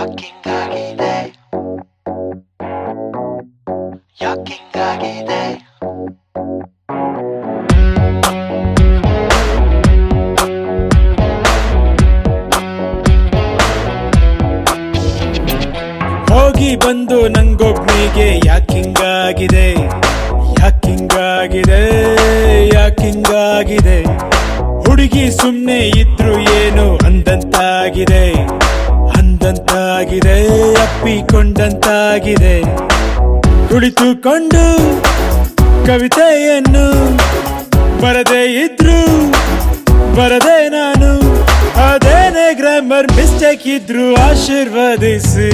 ಯಾಕಿಂಗಾಗಿದೆ ಯಾಕಿಂಗಾಗಿದೆ ಹೋಗಿ ಬಂದು ನಂಗೊಬ್ನಿಗೆ ಯಾಕಿಂಗಾಗಿದೆ ಯಾಕಿಂಗಾಗಿದೆ ಯಾಕಿಂಗಾಗಿದೆ ಹುಡುಗಿ ಸುಮ್ನೆ ಇದ್ರು ಏನು ಅಂದಂತಾಗಿದೆ ಅಂದಂತಾಗಿದೆ ಅಪ್ಪಿಕೊಂಡಂತಾಗಿದೆ ಕುಳಿತುಕೊಂಡು ಕವಿತೆಯನ್ನು ಬರದೇ ಇದ್ರು ಬರದೆ ನಾನು ಅದೇನೇ ಗ್ರಾಮರ್ ಮಿಸ್ಟೇಕ್ ಇದ್ರು ಆಶೀರ್ವದಿಸಿ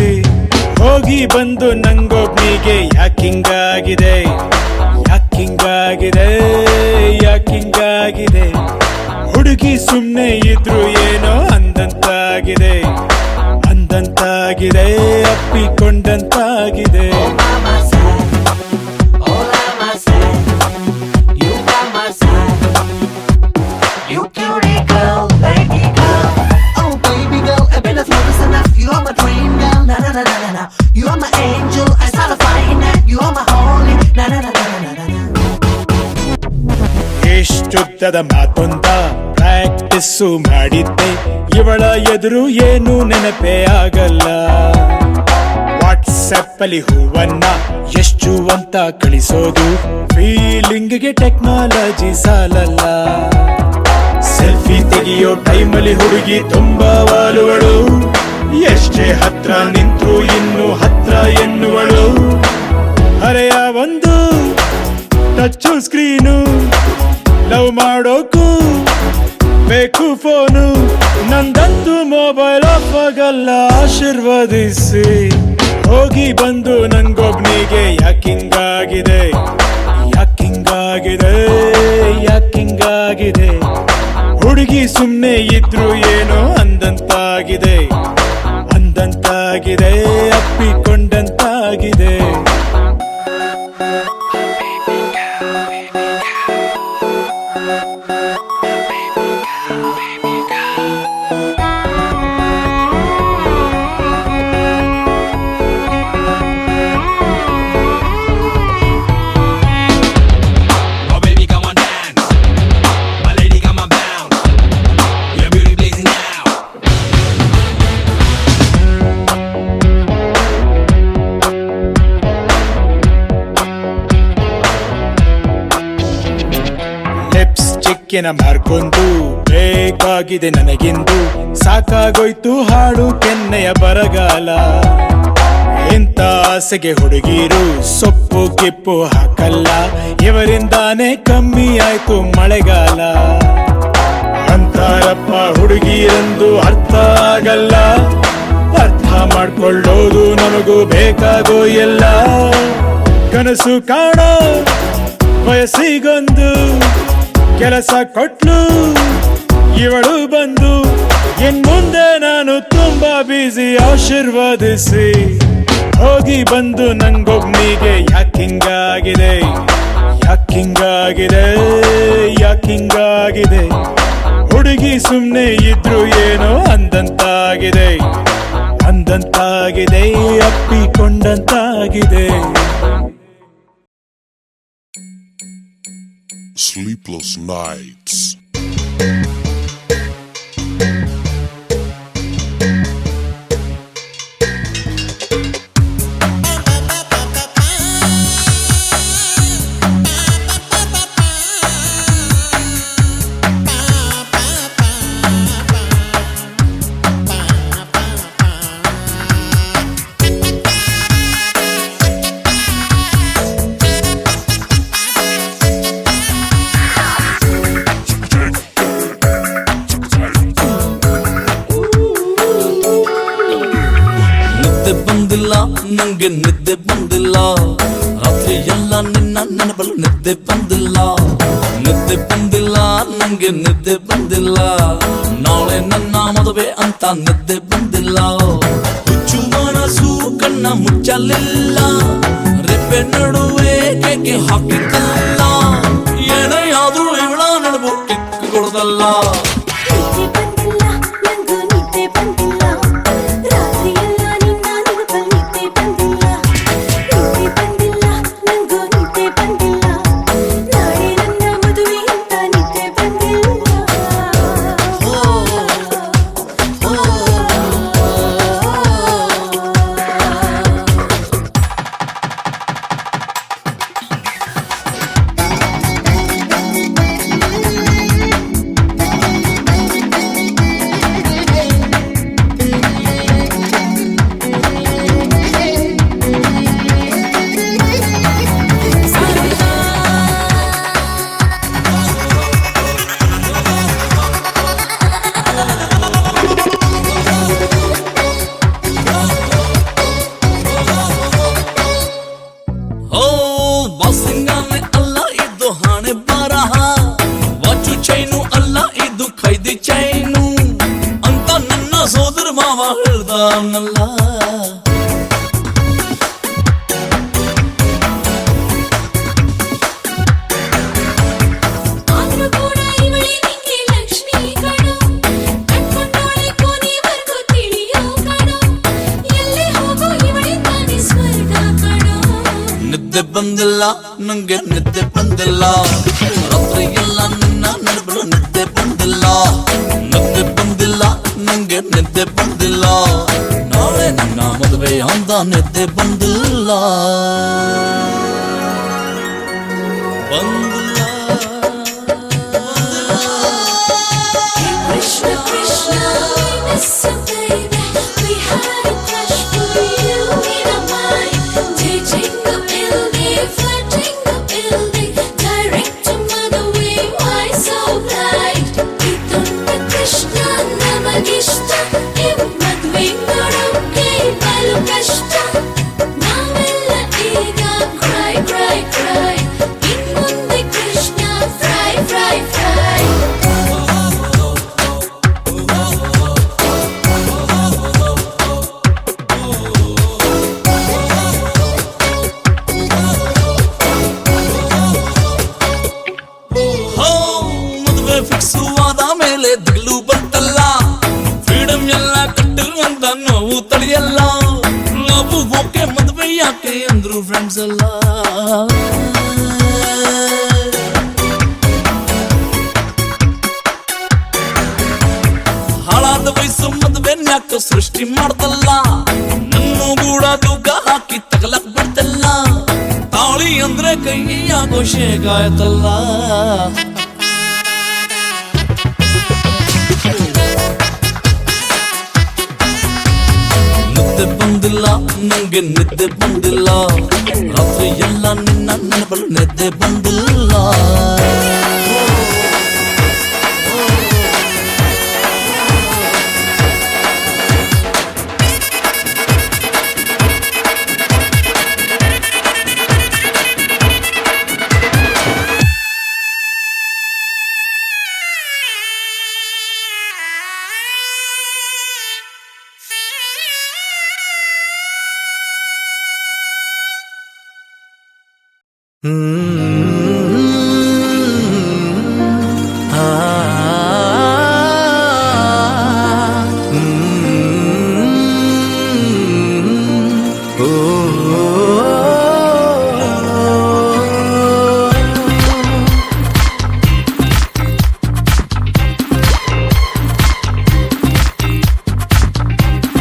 ಹೋಗಿ ಬಂದು ನಂಗೊಬ್ನಿಗೆ ಯಾಕಿಂಗಾಗಿದೆ ಯಾಕಿಂಗಾಗಿದೆ ಯಾಕಿಂಗಾಗಿದೆ ಹುಡುಗಿ ಸುಮ್ನೆ ಇದ್ರು ಏನೋ ಅಂದಂತಾಗಿದೆ ಅಂದಂತಾಗಿದೆ ಅಪ್ಪಿಕೊಂಡಂತಾಗಿದೆ You are my angel, I start a fire that you are my holy, na na na na na na na. ಎಷ್ಟುದ್ದದ ಮಾತೊಂದ ಪ್ರಾಕ್ಟೀಸು ಮಾಡಿದ್ದೆ ಇವಳ ಎದುರು ಏನು ನೆನಪೇ ಆಗಲ್ಲ ವಾಟ್ಸಪ್ ಅಲ್ಲಿ ಹೂವನ್ನ ಎಷ್ಟು ಅಂತ ಕಳಿಸೋದು ಫೀಲಿಂಗ್ಗೆ ಟೆಕ್ನಾಲಜಿ ಸಾಲಲ್ಲ ಸೆಲ್ಫಿ ತೆಗೆಯೋ ಟೈಮಲ್ಲಿ ಹುಡುಗಿ ತುಂಬಾ ವಾಲುವಳು ಎಷ್ಟೇ ಹತ್ರ ನಿಂತ್ರು ಇನ್ನು ಹತ್ರ ಎನ್ನುವಳು ಹರೆಯ ಒಂದು ಟಚ್ ಸ್ಕ್ರೀನು ಲವ್ ಮಾಡೋಕು ಬೇಕು ಫೋನು ನಂದಂತೂ ಮೊಬೈಲ್ ಆಫ್ ಆಗಲ್ಲ ಆಶೀರ್ವದಿಸಿ ಹೋಗಿ ಬಂದು ನಂಗೊಬ್ನಿಗೆ ಯಾಕಿಂಗಾಗಿದೆ ಯಾಕಿಂಗಾಗಿದೆ ಯಾಕಿಂಗಾಗಿದೆ ಹುಡುಗಿ ಸುಮ್ನೆ ಇದ್ರು ಏನೋ ಅಂದಂತಾಗಿದೆ ಅಂದಂತಾಗಿದೆ ಅಪ್ಪಿಕೊಂಡಂತಾಗಿದೆ ಲಿಪ್ಸ್ಟಿಕ್ಕಿನ ಮಾರ್ಕೊಂಡು ಬೇಕಾಗಿದೆ ನನಗಿಂದು ಸಾಕಾಗೋಯ್ತು ಹಾಡು ಕೆನ್ನೆಯ ಬರಗಾಲ ಇಂಥ ಆಸೆಗೆ ಹುಡುಗಿರು ಸೊಪ್ಪು ಕಿಪ್ಪು ಹಾಕಲ್ಲ ಇವರಿಂದಾನೇ ಕಮ್ಮಿ ಆಯ್ತು ಮಳೆಗಾಲ ಅಂತಾರಪ್ಪ ಹುಡುಗಿರಂದು ಅರ್ಥ ಆಗಲ್ಲ ಅರ್ಥ ಮಾಡ್ಕೊಳ್ಳೋದು ನಮಗೂ ಬೇಕಾಗೋ ಎಲ್ಲ ಕನಸು ಕಾಣೋ ವಯಸ್ಸಿಗೊಂದು ಕೆಲಸ ಕೊಟ್ಲು ಇವಳು ಬಂದು ಇನ್ ಮುಂದೆ ನಾನು ತುಂಬಾ ಬ್ಯುಸಿ ಆಶೀರ್ವದಿಸಿ ಹೋಗಿ ಬಂದು ನಂಗೊಬ್ನಿಗೆ ಯಾಕಿಂಗಾಗಿದೆ ಯಾಕಿಂಗಾಗಿದೆ ಯಾಕಿಂಗಾಗಿದೆ ಹುಡುಗಿ ಸುಮ್ನೆ ಇದ್ರು ಏನೋ ಅಂದಂತಾಗಿದೆ ಅಂದಂತಾಗಿದೆ ಅಪ್ಪಿಕೊಂಡಂತಾಗಿದೆ Sleepless nights. ನಂಗೆ ನಿದ್ದೆ ಬಂದಿಲ್ಲ ರಾತ್ರಿ ಎಲ್ಲ ನಿನ್ನ ನೆನಪಲು ನಿದ್ದೆ ಬಂದಿಲ್ಲ ನಿದ್ದೆ ಬಂದಿಲ್ಲ ನಂಗೆ ನಿದ್ದೆ ಬಂದಿಲ್ಲ ನಾಳೆ ನನ್ನ ಮದುವೆ ಅಂತ ನಿದ್ದೆ ಬಂದಿಲ್ಲ ಹುಚ್ಚು ಮನಸ್ಸು ಕಣ್ಣ ಮುಚ್ಚಲಿಲ್ಲ ರೆಪ್ಪೆ ನಡುವೆ ಕೇಕೆ ಹಾಕಿದ್ದಲ್ಲ ಏನೇ ಆದ್ರೂ ಇವಳ ನಡುವು ಕಿಕ್ಕು ಕೊಡದಲ್ಲ ನಿದ್ದೆ ಬಂದಿಲ್ಲ ನಂಗೂ ನಿದ್ದೆ ಬಂದಿಲ್ಲ ರಾತ್ರಿ ಎಲ್ಲ ಹೋದನಲ್ಲ. ನಿದ್ದೆ ಬಂದಿಲ್ಲ ನಂಗೆ ನಿದ್ದೆ ಬಂದಿಲ್ಲ, ರಾತ್ರಿ ಎಲ್ಲ ನಿನ್ನ ನೆನಪಲು ನಿದ್ದೆ ಬಂದಿಲ್ಲ. ನಿದ್ದೆ ಬಂದಿಲ್ಲ ನಂಗೆ ನಿದ್ದೆ ಬಂದಿಲ್ಲ, ನಾಳೆ ನನ್ನ ಮದುವೆ ಅಂತ ನಿದ್ದೆ ಬಂದಿಲ್ಲ. ಬಂದಿಲ್ಲ Krishna Krishna, listen baby, we had a crush for you in our mind. Dating the building, flirting the building, direct to mother way, why so blind? Idunta Krishna namagishta, immadve nodokke balu kashta. Navella iga cry cry cry, inmunde Krishna fry fry fry. ಮದುವೆ fix ಆದ ಮೇಲೆ ದಿಗ್ಲು ಬಂತಲ್ಲ, freedom ಎಲ್ಲ ಕಟ್ಟಿರುವಂತ ನೋವು ತಡೆಯಲ್ಲ. ನಾವು okay ಮದುವೆ ಯಾಕೆ ಅಂದ್ರು ಫ್ರೆಂಡ್ಸ್ ಎಲ್ಲ. ಹಾಳಾದ ವಯಸ್ಸು ಮದುವೆ ಯಾಕೆ ಸೃಷ್ಟಿ ಮಾಡ್ತಲ್ಲ, ನನ್ನ ಕೂಡ ತೂಕ ಹಾಕಿ ತಗಲಕ್ ಬಿಡ್ತಲ್ಲ. ತಾಳಿ ಅಂದ್ರೆ ಕೈಯಾಗೋ ಶೇಗಾಯ್ತಲ್ಲ. ನಿದ್ದೆ ಬಂದಿಲ್ಲ ನಂಗೆ ನಿದ್ದೆ ಬಂದಿಲ್ಲ, ರಾತ್ರಿ ಎಲ್ಲ ನಿನ್ನ ನೆನಪಲು ನಿದ್ದೆ ಬಂದಿಲ್ಲ.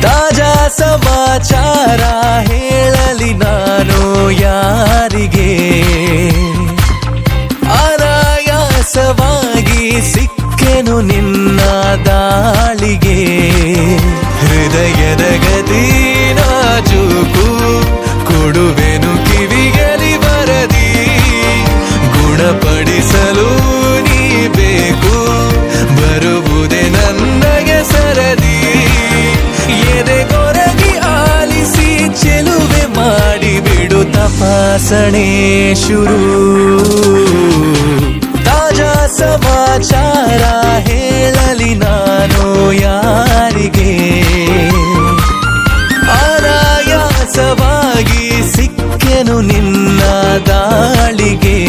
ತಾಜಾ ಸಮಾಚಾರ ಹೇಳಲಿ ನಾನು ಯಾರಿಗೆ, ಅನಾಯಾಸವಾಗಿ ಸಿಕ್ಕೆನು ನಿನ್ನ ದಾಳಿಗೆ. ಹೃದಯದ ಗತಿ ನಾಜೂಕು ಕೊಡುವೆನು ಕಿವಿಗಲಿ ಬರದಿ, ಗುಣಪಡಿಸಲು ನೀ ಬೇಕು ಬರುವುದೇ ನನಗೆ ಸರದಿ. ಎದೆಗೊರಗಿ ಆಲಿಸಿ ಚೆಲುವೆ ಮಾಡಿ ಬಿಡು ತಪಾಸಣೆ ಶುರು. ತಾಜಾ ಸಮಾಚಾರ ಹೇಳಲಿ ನಾನು ಯಾರಿಗೆ, ಅನಾಯಾಸವಾಗಿ ಸಿಕ್ಕೆನು ನಿನ್ನ ದಾಳಿಗೆ.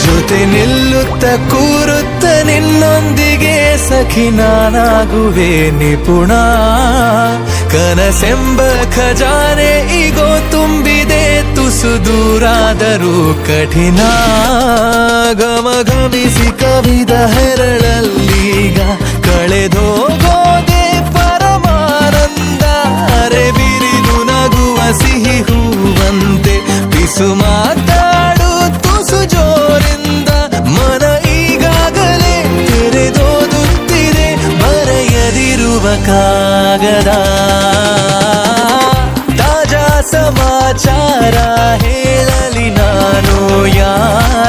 ಜೊತೆ ನಿಲ್ಲುತ್ತ ಕೂರುತ್ತ ನಿನ್ನೊಂದಿಗೆ ಸಖಿ ನಾನಾಗುವೆ ನಿಪುಣ. ಕನಸೆಂಬ ಖಜಾನೆ ಈಗೋ ತುಂಬಿದೆ ತುಸು ದೂರಾದರೂ ಕಠಿಣ. ಘಮಘಮಿಸಿ ಕವಿದ ಹೆರಳಲ್ಲೀಗ ಕಳೆದೋಗೋದೆ ಪರಮಾನಂದ. ಅರೆ ಬಿರಿದು ನಗುವ ಸಿಹಿ ಹೂವಂತೆ ಪಿಸು ಮಾತಾಡು ತುಸು ಜೋರಿಂದ. ಮನ ಈಗಾಗಲೇ ತೆರೆದೋದುತ್ತಿದೆ ಬರೆಯದಿರುವ ಕಾಗದ. ತಾಜಾ ಸಮಾಚಾರ ಹೇಳಲಿ ನಾನು ಯಾರಿಗೆ,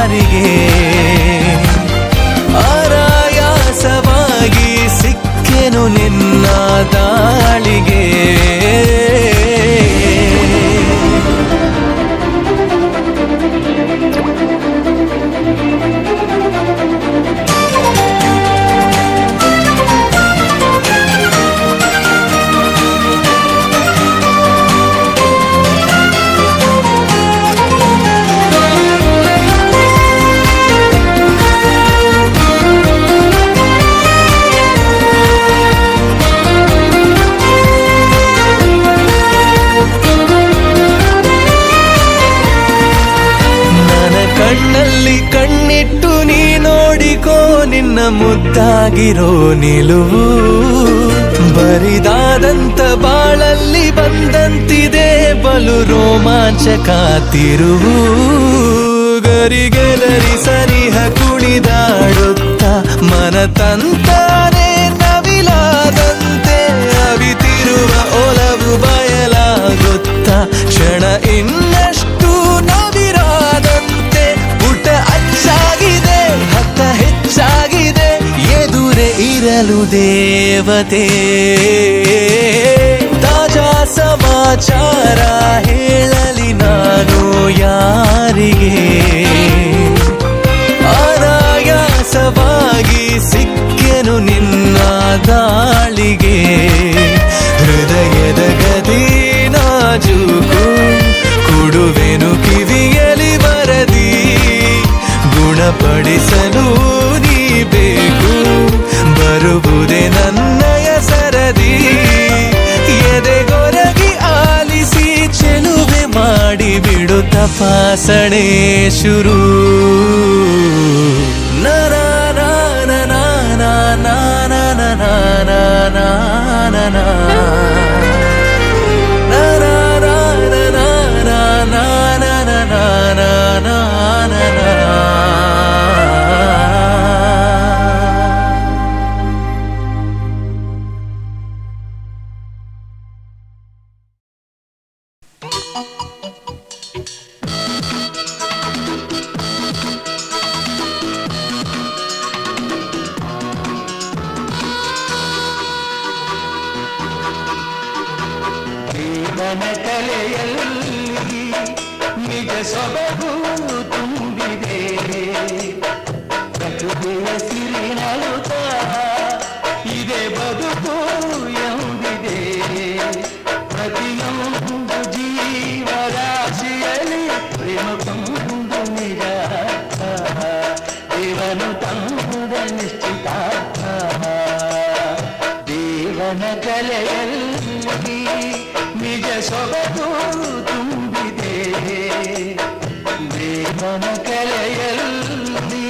ಕಣ್ಣಲ್ಲಿ ಕಣ್ಣಿಟ್ಟು ನೀ ನೋಡಿಕೋ ನಿನ್ನ ಮುದ್ದಾಗಿರೋ ನಿಲುವು ಬರಿದಾದಂತ ಬಾಳಲ್ಲಿ ಬಂದಂತಿದೆ ಬಲು ರೋಮಾಂಚಕ ತಿರುವು ಗರಿಗೆದರಿ ಸನಿಹ ಕುಣಿದಾಡುತ್ತ ಮನ ತಂತಾನೆ ನವಿಲಾದಂತೆ ಅವಿತಿರುವ ಒಲವು ಬಯಲಾಗುತ್ತ ಕ್ಷಣ ಇನ್ನಷ್ಟು ನವಿರಾದಂತೆ ಪುಟ ಅಚ್ಚಾಗಿದೆ ಹತ್ತ ಹೆಚ್ಚಾಗಿದೆ ಎದುರೇ ಇರಲು ದೇವತೆ ತಾಜಾ ಸಮಾಚಾರ ಹೇಳಲಿ ನಾನು ಯಾರಿಗೆ ಅನಾಯಾಸವಾಗಿ ಸಿಕ್ಕೆನು ನಿನ್ನ ದಾಳಿಗೆ ಹೃದಯದ ಗದಿ ನಾಜೂಕು ಕೊಡುವೆನು ಕಿವಿಯಲಿ ಬರದಿ ಗುಣಪಡಿಸಲು ನೀ ಬೇಕು ಬರುವುದೇ ನನ್ನಯ ಸರದಿ ಎದೆಗೊರಗಿ ಆಲಿಸಿ ಚೆಲುವೆ ಮಾಡಿ ಬಿಡು ತಪಾಸಣೆ ಶುರು ನಿಜ ಸೊಬಗು ತುಂಬಿದೆ ಪ್ರಕೃತಿಯ ಸಿರಿನಳುತ್ತ ಇದೆ ಬದುಕು ಎಂದಿದೆ ಪ್ರತಿಯೊಂದು ಜೀವರಾಶಿಯಲ್ಲಿ ಪ್ರೇಮ ಕೊಂದು ನಿಜ ದೇವನು ತಂದ ನಿಶ್ಚಿತ ದೇವನ ಕಲೆಯಲ್ಲಿ ನಿಜ ಸೊಬಗು ತುಂಬಿದೆ ದೇವನ ಕಲೆಯಲ್ಲಿ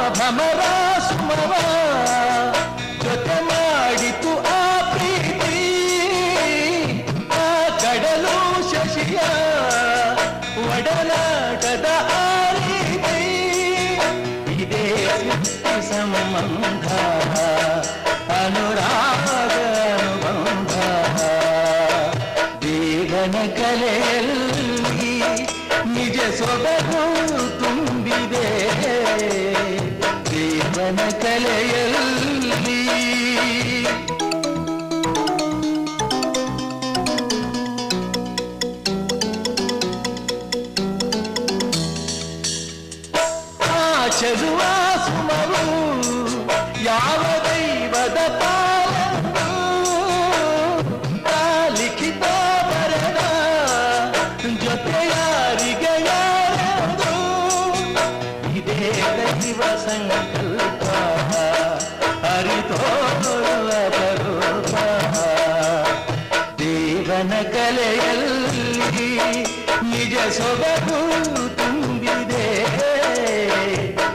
ಭ್ರಮರ ಸುಮವ ಜೊತೆ ಮಾಡಿತು ಆ ಪ್ರೀತಿ ಆ ಕಡಲು ಶಶಿಯ ಒಡಲಾಟದ ಆ ರೀತಿ ಇದೇ ಸಂಬಂಧ ಅನುರಾಗ ಅನುಬಂಧ ದೇವನ ಕಲೆಯಲ್ಲಿ ನಿಜ ಸೊಬಗು ತುಂಬಿದೆ ದೇವನ ಕಲೆಯಲ್ಲಿ ಆ ಚೆಲುವ ಸುಮವು ಯಾವ ದೈವದ ಪಾಲನು ಲಿಖಿತ ಬರದ ಜೊತೆ ಯಾರಿಗೆ ಯಾರದು ಇದೇ ದೈವ ಸಂಕಲ್ಪ ಹರಿತೋರುವ ಬರೂಪ ದೇವನ ಕಲೆಯಲ್ಲಿ ನಿಜ ಸೊಬಗು ತುಂಬಿದೆ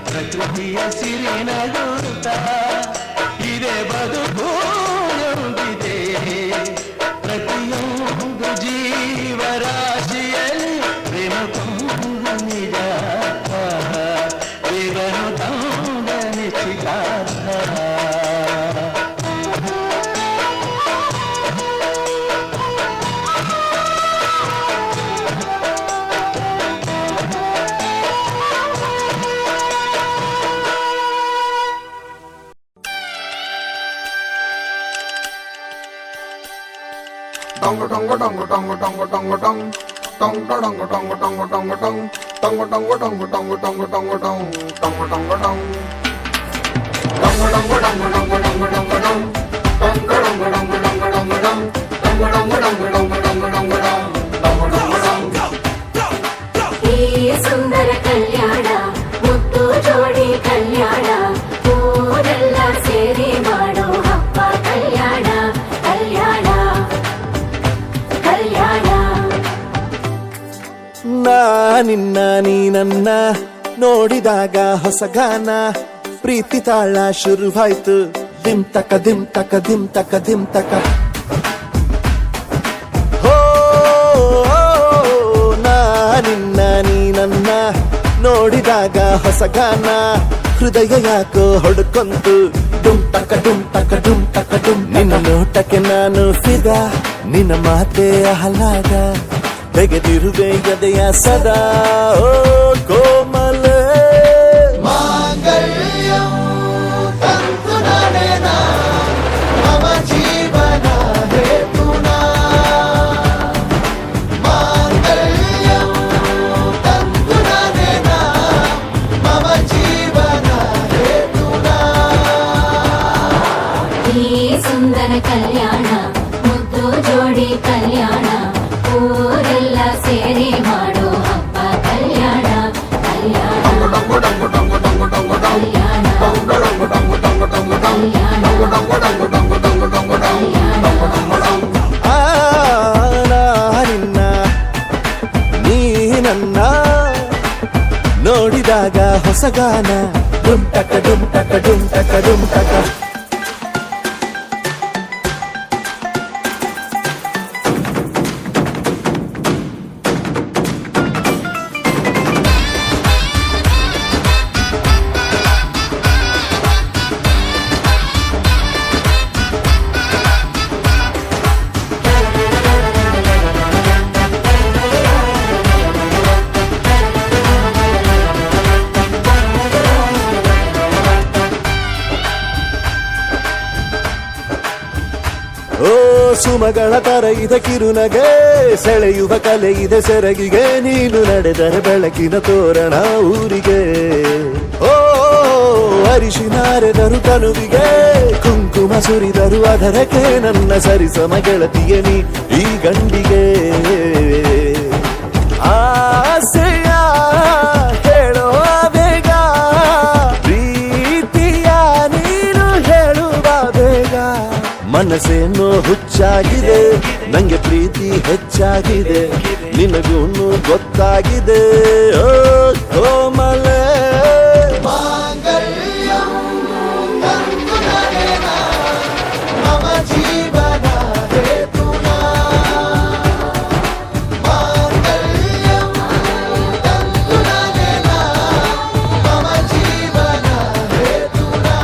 ಪ್ರಕೃತಿಯ ಸಿರಿನಗುತ್ತ ಇದೆ ಬದುಕು ಎಂದಿದೆ ಪ್ರತಿಯೊಂದು ಜೀವರಾಶಿಯಲ್ಲಿ ಪ್ರೇಮ ಕೊಂದು ನಿಜ ದೇವನು ತಂದ ನಿಶ್ಚಿತಾರ್ಥ ಈ ಸುಂದರ ಕಲ್ಯಾಣ ಮುತ್ತು ಜೋಡಿ ಕಲ್ಯಾಣ ಊರೆಲ್ಲ ಸೇರಿ ಮಾಡೋ ಹಬ್ಬ ಕಲ್ಯಾಣ ಕಲ್ಯಾಣ ಕಲ್ಯಾಣ ನಿನ್ನ ನೀ ನನ್ನ ನೋಡಿದಾಗ ಹೊಸಗಾನ ಪ್ರೀತಿ ತಾಳ ಶುರುವಾಯ್ತು ದಿಮ್ ತಕ ದಿಮ್ ತಕ ದಿಮ್ ತಕ ದಿಮ್ ತಕ ಹೋ ನಿನ್ನ ನೀ ನನ್ನ ನೋಡಿದಾಗ ಹೊಸಗಾನ ಹೃದಯ ಯಾಕೋ ಹೊಡ್ಕೊಂತು ಡುಮ್ ತಕ ಡುಮ್ ತಕ ಡುಮ್ ತಕ ಡುಮ್ ನಿನ್ನ ನೋಟಕ್ಕೆ ನಾನು ಫಿದ ನಿನ್ನ ಮಾತೆ ಆಹ್ಲಾದ ತೆಗೆದಿರುವೆ ಎದೆಯ ಸದಾ ಓ ಕೋಮಲ ಮಾಂಗಲ್ಯಂ ತಂತು ನಾನೇನ ಮಮ ಜೀವನ ಹೇತುನಾ ಮಾಂಗಲ್ಯಂ ತಂತು ನಾನೇನ ಮಮ ಜೀವನ ಹೇತುನಾ ಈ ಸುಂದರ ಕಲ್ಯಾಣ ಮುದ್ದು ಜೋಡಿ ಕಲ್ಯಾಣ ಊರೆಲ್ಲ ಸೇರಿ ಮಾಡೋ ಹಬ್ಬ ಕಲ್ಯಾಣ ಕಲ್ಯಾಣ ಕಲ್ಯಾಣ ನಿನ್ನ ನೀ ನನ್ನ ನೋಡಿದಾಗ ಹೊಸಗಾನ ಡುಮ್ ಟಕ ಡುಮ್ ಟಕ ಡುಮ್ ಟಕ ಡುಮ್ ಟಕ ಓ ಸುಮಗಳ ತರ ಇದೆ ಕಿರುನಗೆ ಸೆಳೆಯುವ ಕಲೆ ಇದೆ ಸೆರಗಿಗೆ ನೀನು ನಡೆದರೆ ಬೆಳಕಿನ ತೋರಣ ಊರಿಗೆ ಓ ಅರಿಶಿನಾರೆದರು ತನುವಿಗೆ ಕುಂಕುಮ ಸುರಿದರು ಅದರಕ್ಕೆ ನನ್ನ ಸರಿಸಮ ಗೆಳತಿಗೆ ನೀ ಈ ಗಂಡಿಗೆ ಆಸೆಯ ಹೇಳೋ ಬೇಗ ಪ್ರೀತಿಯ ನೀನು ಹೇಳುವ ಬೇಗ ಮನಸ್ಸೇನೋ ಹುಚ್ಚಾಗಿದೆ ನಂಗೆ ಪ್ರೀತಿ ಹೆಚ್ಚಾಗಿದೆ ನಿನಗೂನು ಗೊತ್ತಾಗಿದೆ ಓ ಕೋಮಲ ಮಮ ಜೀವನ ಹೇತುನಾ ಮಾಂಗಲ್ಯಂ ತಂತು ನಾನೇನ ಮಮ ಜೀವನ ಹೇತುನಾ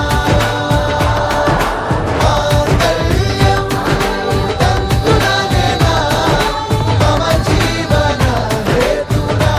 ಮಾಂಗಲ್ಯಂ ತಂತು ನಾನೇನ ಮಮ ಜೀವನ ಹೇತುನಾ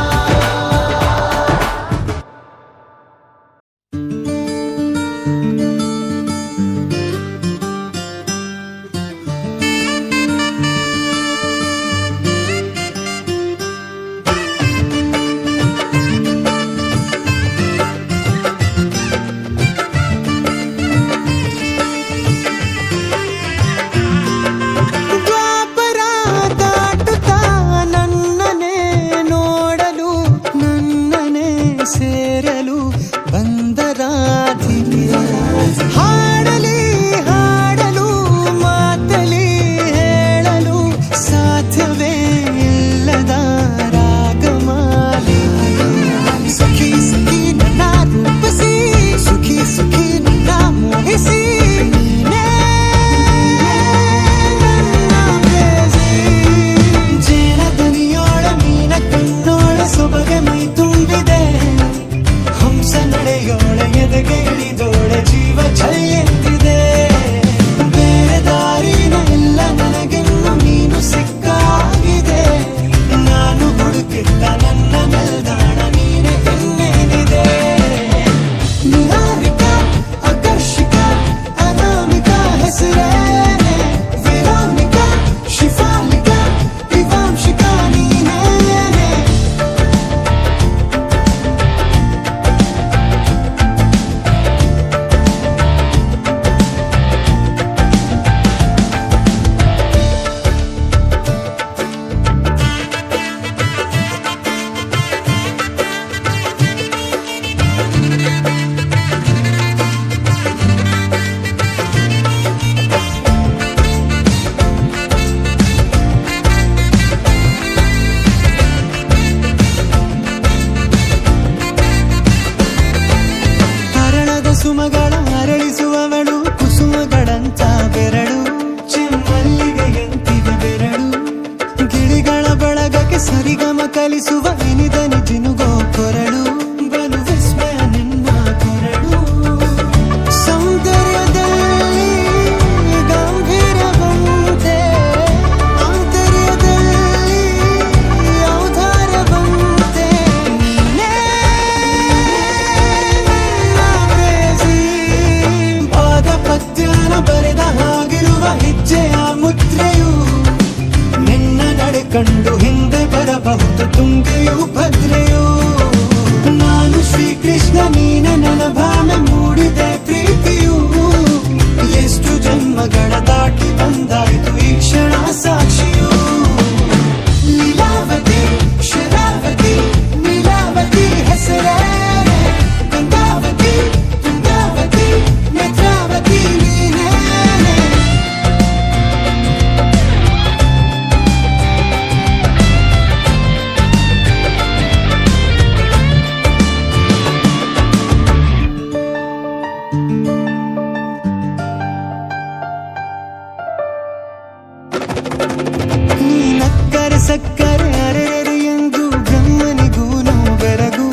ನೀನಕ್ಕರೆ ಸಕ್ಕರೆ ಅರೆರೆ ಎಂದು ಬ್ರಹ್ಮನಿಗೂನು ಬೆರಗು,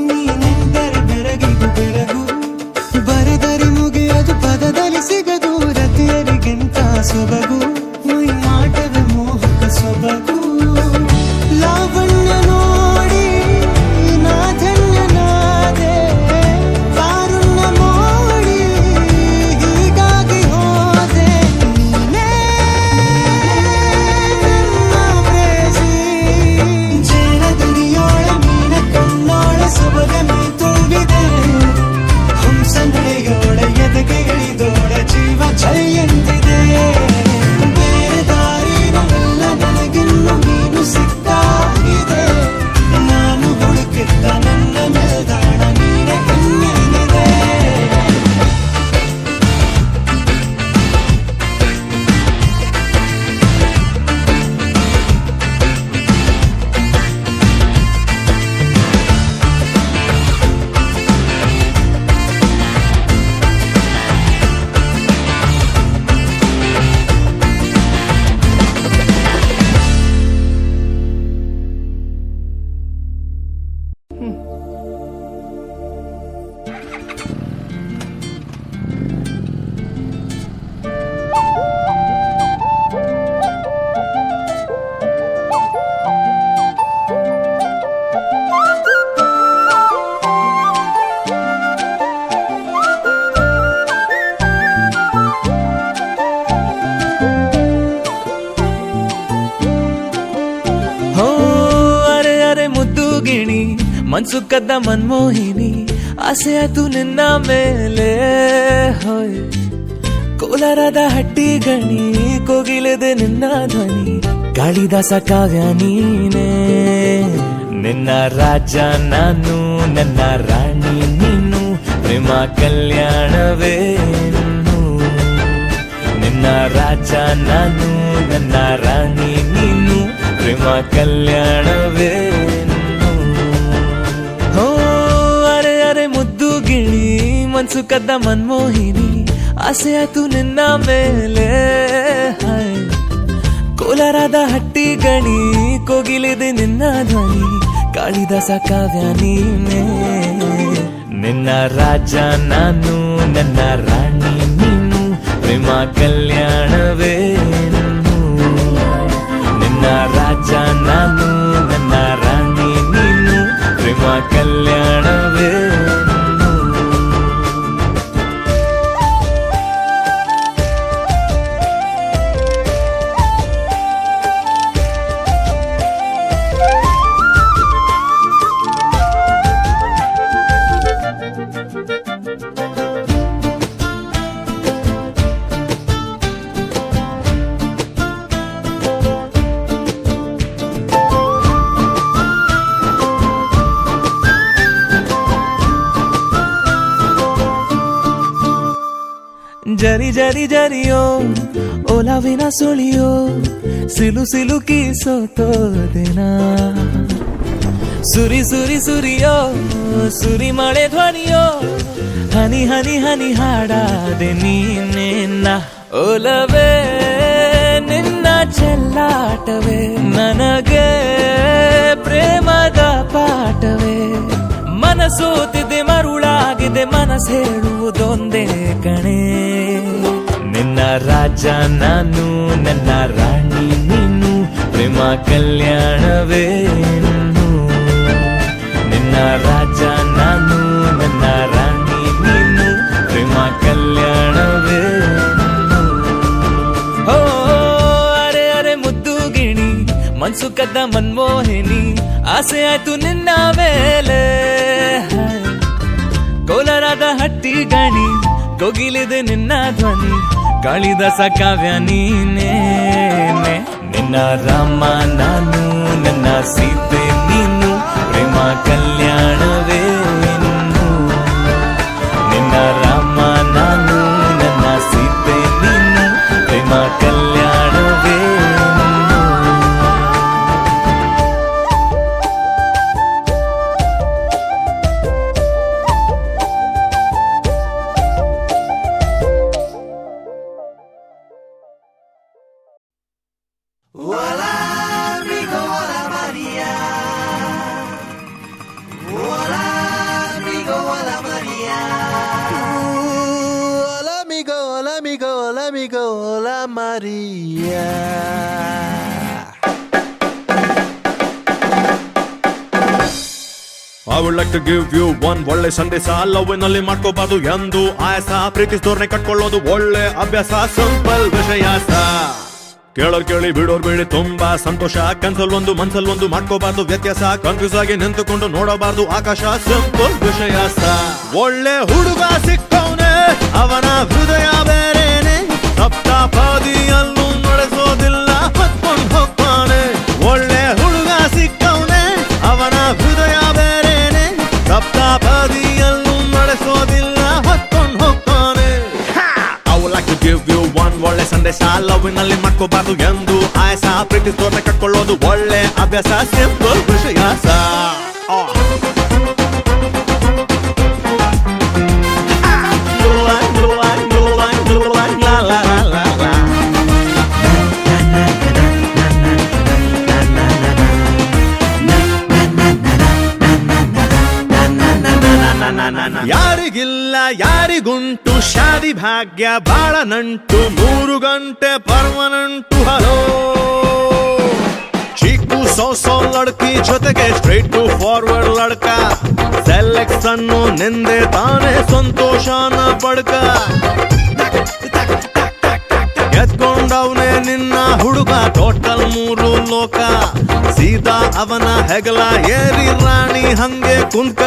ನೀನೆಂದರೆ ಬೆರಗಿಗೂ ಬೆರಗು, ಬರೆದರೆ ಮುಗಿಯದು ಪದದಲ್ಲಿ ಸಿಗದು ರತಿಯರಿಗಿಂತ ಸೊಬಗು, ಮೈ ಮಾಟವೇ ಮೋಹಕ ಸೊಬಗು, ಲಾವಣ್ಯ ನೋಡಿ ನಾ ಧನ್ಯನಾದೆ, ಕಾರುಣ್ಯ ಮೋಡಿ ಹೀಗಾಗಿ ಹೋದೆ, ನೀನೇ ನನ್ನ ಪ್ರೇಸಿ, ಜೇನದಡಿಯೋಳ ಮೀನ ಕಣ್ಣೋಳ ಸೊಬಗ ಮೈ ತುಂಬಿದೆ, ಹಂಸ ನಡೆಯೋಳ ಎದೆಗೆ ಇಳಿದೋಳ ಜೀವ ಛೈ ಎಂದಿದೆ, ಬೇರೆ ದಾರಿನಲ್ಲ ನನಗಿನ್ನು ನೀನು ಸಿಕ್ಕಾಗಿದೆ, ನಾನು ಹುಡುಕಿದ್ದ ನನ್ನ ನಿಲ್ದಾಣ ನೀನೆ ಇನ್ನೇನಿದೆ. ಹೋ ಅರೆ ಅರೆ ಮುದ್ದು ಗಿಣಿ ಮನ್ಸು ಕದ್ದ ಮನ್ಮೋಹಿನಿ, ಆಸೆ ಆತು ನಿನ್ನ ಮೇಲೆ ಹೋಯ್, ಕೋಲಾರದ ಹಟ್ಟಿ ಗಣಿ ಕೋಗಿಲೆದೆ ನಿನ್ನ ಧ್ವನಿ, ಕಾಳಿದಾಸ ಕಾವ್ಯ ನೀನೇ, ನಿನ್ನ ರಾಜ ನಾನು ನನ್ನ ರಾಣಿ ನೀನು, ಪ್ರೇಮ ಕಲ್ಯಾಣವೇನು, ನಿನ್ನ ರಾಜ ನಾನು ನನ್ನ ರಾಣಿ ನೀನು, ಪ್ರೇಮ ಕಲ್ಯಾಣವೇನು. ಹೋ ಅರೆ ಅರೆ ಮುದ್ದು ಗಿಣಿ ಮನ್ಸು ಕದ್ದ ಮನ್ಮೋಹಿನಿ, ಆಸೆ ಆತು ನಿನ್ನ ಮೇಲೆ ಹಾಯ್, ಕೋಲಾರದ ಹಟ್ಟಿ ಗಣಿ ಕೋಗಿಲಿದೆ ನಿನ್ನ ಧ್ವನಿ, ಕಾಳಿದಾಸ ಕಾವ್ಯ ನೀನೇ, ನಿನ್ನ ರಾಜ ನಾನು ನನ್ನ ರಾಣಿ ನೀನು, ಪ್ರೇಮ ಕಲ್ಯಾಣವೇನು, ನಿನ್ನ ರಾಜ ನಾನು ನನ್ನ ರಾಣಿ ನೀನು, ಪ್ರೇಮ ಕಲ್ಯಾಣವೇನು. ಜರಿ ಜರಿ ಜರಿಯೋ ಓಲಾವಿನ ಸುಳಿಯೋ, ಸಿಲು ಸಿಲುಕಿ ಸೋತೋದೆನಾ, ಸುರಿ ಸುರಿ ಸುರಿಯೋ ಸುರಿ ಮಳೆ ಧ್ವನಿಯೋ, ಹನಿ ಹನಿ ಹನಿ ಹಾಡಾದೆ ನೀನೇನ, ಓಲವೇ ನಿನ್ನ ಚೆಲ್ಲಾಟವೇ ನನಗೆ ಪ್ರೇಮದ ಪಾಠವೇ, ಮನಸೋತಿದೆ ಮರುಳಾಗಿದೆ ಮನಸ್ಸು ಹೇಳುವುದೊಂದೇ ಕಣೆ, ನಿನ್ನ ರಾಜ ನಾನು ನನ್ನ ರಾಣಿ ನೀನು, ಪ್ರೇಮ ಕಲ್ಯಾಣವೇನು, ನಿನ್ನ ರಾಜ ನಾನು ನನ್ನ ರಾಣಿ ನೀನು, ಪ್ರೇಮ ಕಲ್ಯಾಣವೇನು. ಹೋ ಅರೆ ಅರೆ ಮುದ್ದು ಗಿಣಿ ಮನ್ಸು ಕದ್ದ ಮನ್ಮೋಹಿನಿ, ಆಸೆ ಆಯ್ತು ನಿನ್ನ ಮೇಲೆ, ಕೋಲಾರದ ಹಟ್ಟಿ ಗಣಿ ಕೋಗಿಲಿದೆ ನಿನ್ನ ಧ್ವನಿ, ಕಾಳಿದಾಸ ಕಾವ್ಯ ನೀನೇ, ನಿನ್ನ ರಾಮ ನಾನು ನನ್ನ ಸೀತೆ ನೀನು, ಪ್ರೇಮ ಕಲ್ಯಾಣವೇನು, ನಿನ್ನ ರಾಮ ನಾನು ನನ್ನ ಸೀತೆ ನೀನು, ಪ್ರೇಮ ಕಲ್ಯಾಣವೇನು. Hola amigo, hola Maria. Hola amigo, hola Maria. Hola amigo, hola amigo, hola amigo, hola Maria. I would like to give you one ಒಳ್ಳೆ ಸಂದೇಶ. ಲವ್ನಲ್ಲಿ ಮಾಡ್ಕೋಬಾರ್ದು ಎಂದು ಆಯಾಸ, ಪ್ರೀತಿಸಿದೋರ್ನೆ ಕಟ್ಕೊಳ್ಳೋದು ಒಳ್ಳೆ ಅಭ್ಯಾಸ. ಸಿಂಪಲ್ ವಿಷಯ ಕೇಳೋರ್ ಕೇಳಿ ಬಿಡೋರ್ ಬಿಡಿ ತುಂಬಾ ಸಂತೋಷ. ಕನ್ಸಲ್ ಒಂದು ಮನ್ಸಲ್ ಒಂದು ಮಾಡ್ಕೋಬಾರ್ದು ವ್ಯತ್ಯಾಸ. ಕನ್ಫ್ಯೂಸ್ ಆಗಿ ನಿಂತುಕೊಂಡು ನೋಡಬಾರ್ದು ಆಕಾಶ. ಸಿಂಪಲ್ ವಿಷಯ ಒಳ್ಳೆ ಹುಡುಗ ಸಿಕ್ಕವನೆ, ಅವನ ಹೃದಯ ಬೇರೇನೆ. ಸಪ್ತಾಪದಿಯಲ್ಲೂ ನಡೆಸೋದಿಲ್ಲ, ಹೊತ್ಕೊಂಡ್ ಹೋಗ್ತಾನೆ. ಒಳ್ಳೆ ಹುಡುಗ ಸಿಕ್ಕವನೆ, ಅವನ ಹೃದಯ ಬೇರೇನೆ. ಸಪ್ತಾಪದಿಯಲ್ಲೂ ನಡೆಸೋದಿಲ್ಲ, ಹೊತ್ಕೊಂಡ್ ಹೋಗ್ತಾನೆ. I would like to give you one ಒಳ್ಳೆ ಸಂದೇಶ. ಲವ್ನಲ್ಲಿ ಮಾಡ್ಕೋಬಾರ್ದು ಎಂದು ಆಯಾಸ, ಪ್ರೀತಿಸೋರ್ನೆ ಕಟ್ಕೊಳ್ಳೋದು ಒಳ್ಳೆ ಅಭ್ಯಾಸ. ಸಿಂಪಲ್ ವಿಷಯ ಯಾರಿಗಿಲ್ಲ ಯಾರಿಗುಂಟು ಶಾದಿ ಭಾಗ್ಯ, ಬಾಳ ನಂಟು 3 ಗಂಟೆ permanent. Hello chikoo so Ladki ಜೊತೆಗೆ ಸ್ಟ್ರೈಟ್ ಟು ಫಾರ್ವರ್ಡ್ ಲಡ್ಕ. ಸೆಲೆಕ್ಷನ್ ನಿಂದೆ ತಾನೇ ಸಂತೋಷನ ಬಡ್ಕ. ಎತ್ಕೊಂಡವನೇ ನಿನ್ನ ಹುಡುಗ, ಟೋಟಲ್ 3 ಲೋಕ. ಸೀದಾ ಅವನ ಹೆಗಲ ಏರಿ ರಾಣಿ ಹಂಗೆ ಕುಂಕ.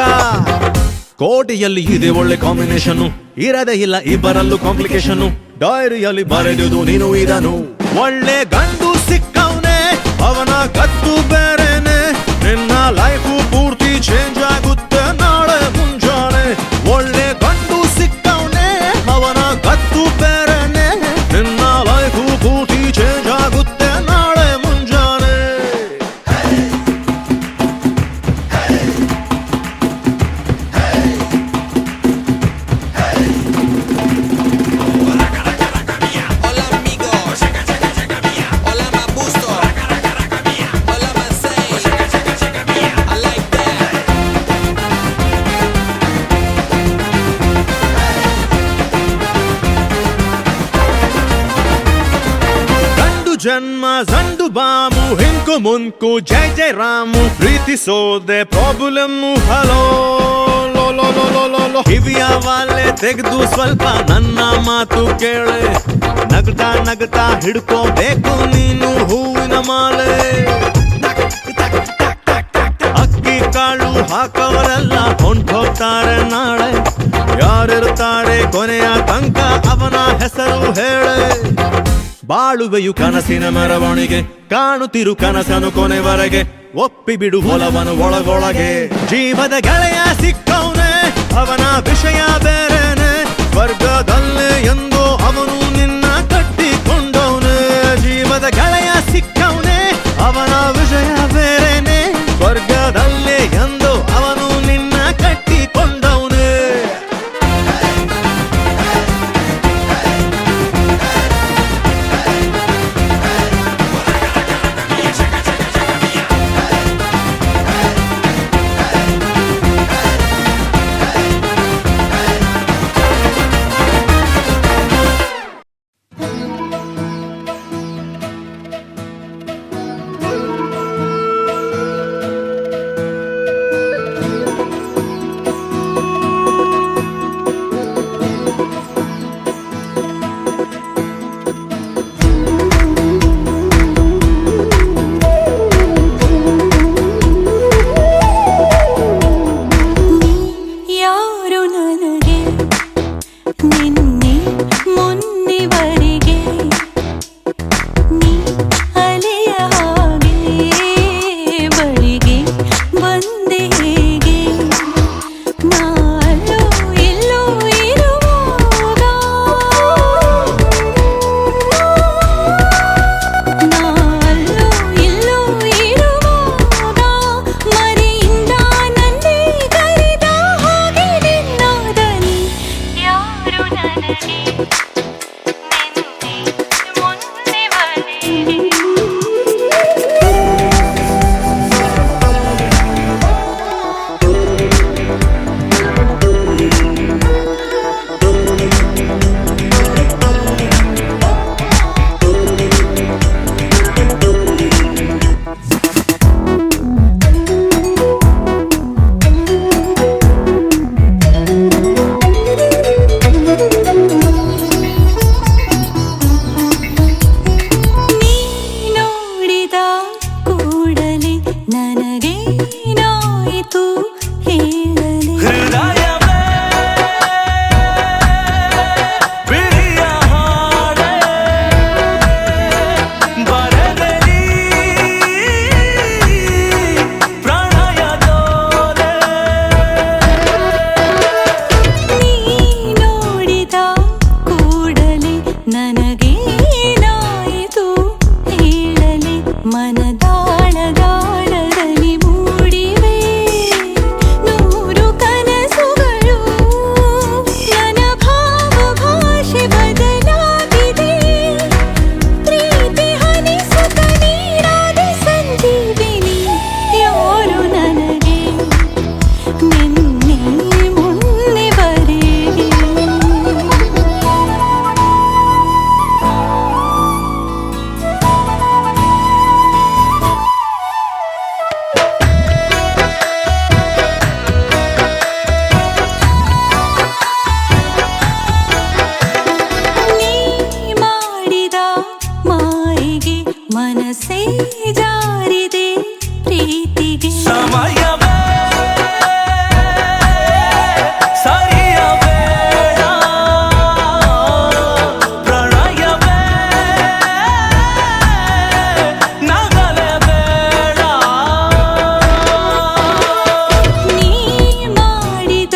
ಕೋಟಿಯಲ್ಲಿ ಇದೆ ಒಳ್ಳೆ ಕಾಂಬಿನೇಷನ್, ಇರದೇ ಇಲ್ಲ ಇಬ್ಬರಲ್ಲೂ ಕಾಂಪ್ಲಿಕೇಶನ್. ಡೈರಿಯಲ್ಲಿ ಬರೆದುದು ನೀನು ಇದನು. ಒಳ್ಳೆ ಗಂಡು ಸಿಕ್ಕವನೆ, ಅವನ ಕತ್ತು ಬೇರೆನೆ. ನಿನ್ನ ಲೈಫು ಪೂರ್ತಿ ಚೇಂಜ್ ಆಗುತ್ತೆ ನಾಳೆ ಮುಂಜಾನೆ. ಒಳ್ಳೆ ಗಂಡು ಸಿಕ್ಕವನೆ, ಅವನ ಕತ್ತು ಬೇರೆನೆ. ನಿನ್ನ ಲೈಫು ಪೂರ್ತಿ ಚೇಂಜ್ ಆಗುತ್ತೆ ನಾಳೆ ಮುಂಜಾನೆ. Hola amigos, hola Mabusto, hola Masay, I like that. ಗಂಡು ಜನ್ಮ ಜಂಡು ಬಾಮು, ಹಿಂಕು ಮುಂಕು ಜೈ ಜೈ ರಾಮು. ಪ್ರೀತಿಸೋದೆ ಪ್ರಾಬ್ಲಮ್ಮು. ಹಲೋ ಲೋ ಲೋ ಲೋ ಲೋ ಲೋ ಲೋ. ಕಿವಿಯ ವಾಲೆ ತೆಗೆದು ಸ್ವಲ್ಪ ನನ್ನ ಮಾತು ಕೇಳೆ. ನಗ್ತಾ ನಗ್ತಾ ಹಿಡ್ಕೋಬೇಕು ನೀನು ಹೂವಿನ ಮಾಲೆ. ಅಕ್ಕಿ ಕಾಳು ಹಾಕವರೆಲ್ಲ ಹೊಂಟೋಗ್ತಾರೆ ನಾಳೆ. ಯಾರಿರ್ತಾರೆ ಕೊನೆಯ ತನಕ ಅವನ ಹೆಸರು ಹೇಳೆ. ಬಾಳುವೆಯು ಕನಸಿನ ಮೆರವಣಿಗೆ, ಕಾಣುತ್ತಿರು ಕನಸನು ಕೊನೆವರೆಗೆ. ಒಪ್ಪಿ ಬಿಡು ಹೊಲವನು ಒಳಗೊಳಗೆ. ಜೀವದ ಗೆಳೆಯ ಸಿಕ್ಕವನೆ, ಅವನ ವಿಷಯ ಬೇರೆನೆ. ಸ್ವರ್ಗದಲ್ಲೇ ಎಂದು ಅವನು ನಿನ್ನ ಕಟ್ಟಿಕೊಂಡವನೆ. ಜೀವದ ಗೆಳೆಯ ಸಿಕ್ಕವನೆ, ಅವನ ವಿಷಯ ಬೇರೆನೆ. ಸ್ವರ್ಗದಲ್ಲೇ ಎಂದು ಅವನು ನಿನ್ನ ಕಟ್ಟಿಕೊಂಡವನೆ. ಮನದಾಳಗಾಳದಲ್ಲಿ ಮೂಡಿವೆ ನೂರು ಕನಸುಗಳು ನನ್ನ ಭಾವ ಭಾಷೆ ಬದಲಾಗಿದೆ ಪ್ರೀತಿ ಹನಿಸುತ್ತ ನೀರಾದ ಸಂಜೀವಿನಿ ಯಾರು ನನಗೆ ನಿನ್ನೆ ಮೊನ್ನೆವರೆಗೆ ನೀ ಮಾಡಿದ ಮಾಯಿಗೆ ಮನಸ್ಸೇ ಜಾರಿದೆ ಪ್ರೀತಿಗೆ ಸಮಯವೇ ಸರಿಯ ಬೇಡ ಪ್ರಣಯವೇ ನಗಲೆ ಬೇಡ ನೀ ಮಾಡಿದ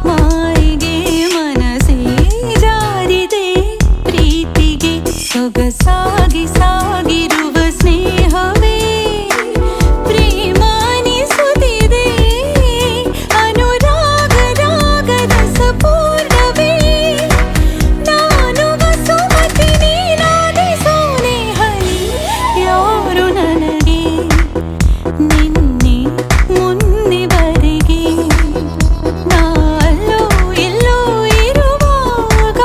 ಮಾಯಿಗೆ ಮನಸ್ಸೇ ಜಾರಿದೆ ಪ್ರೀತಿಗೆ ಸೊಗಸಾಗಿ ಸಾಗಿರುವ ಸ್ನೇಹವೇ ಪ್ರೇಮಾನಿಸುತ್ತಿದೆ ಅನುರಾಗ ರಾಗದ ಸಪೂರ್ಣವೇ ನಾನು ವಸುಮತಿ ನೀನಾದೆ ಸೋನೆ ಹನಿ ಯಾರು ನನಗೆ ನಿನ್ನೆ ಮೊನ್ನೆವರೆಗೆ ನಾಲ್ಲೋ ಎಲ್ಲೋ ಇರುವಾಗ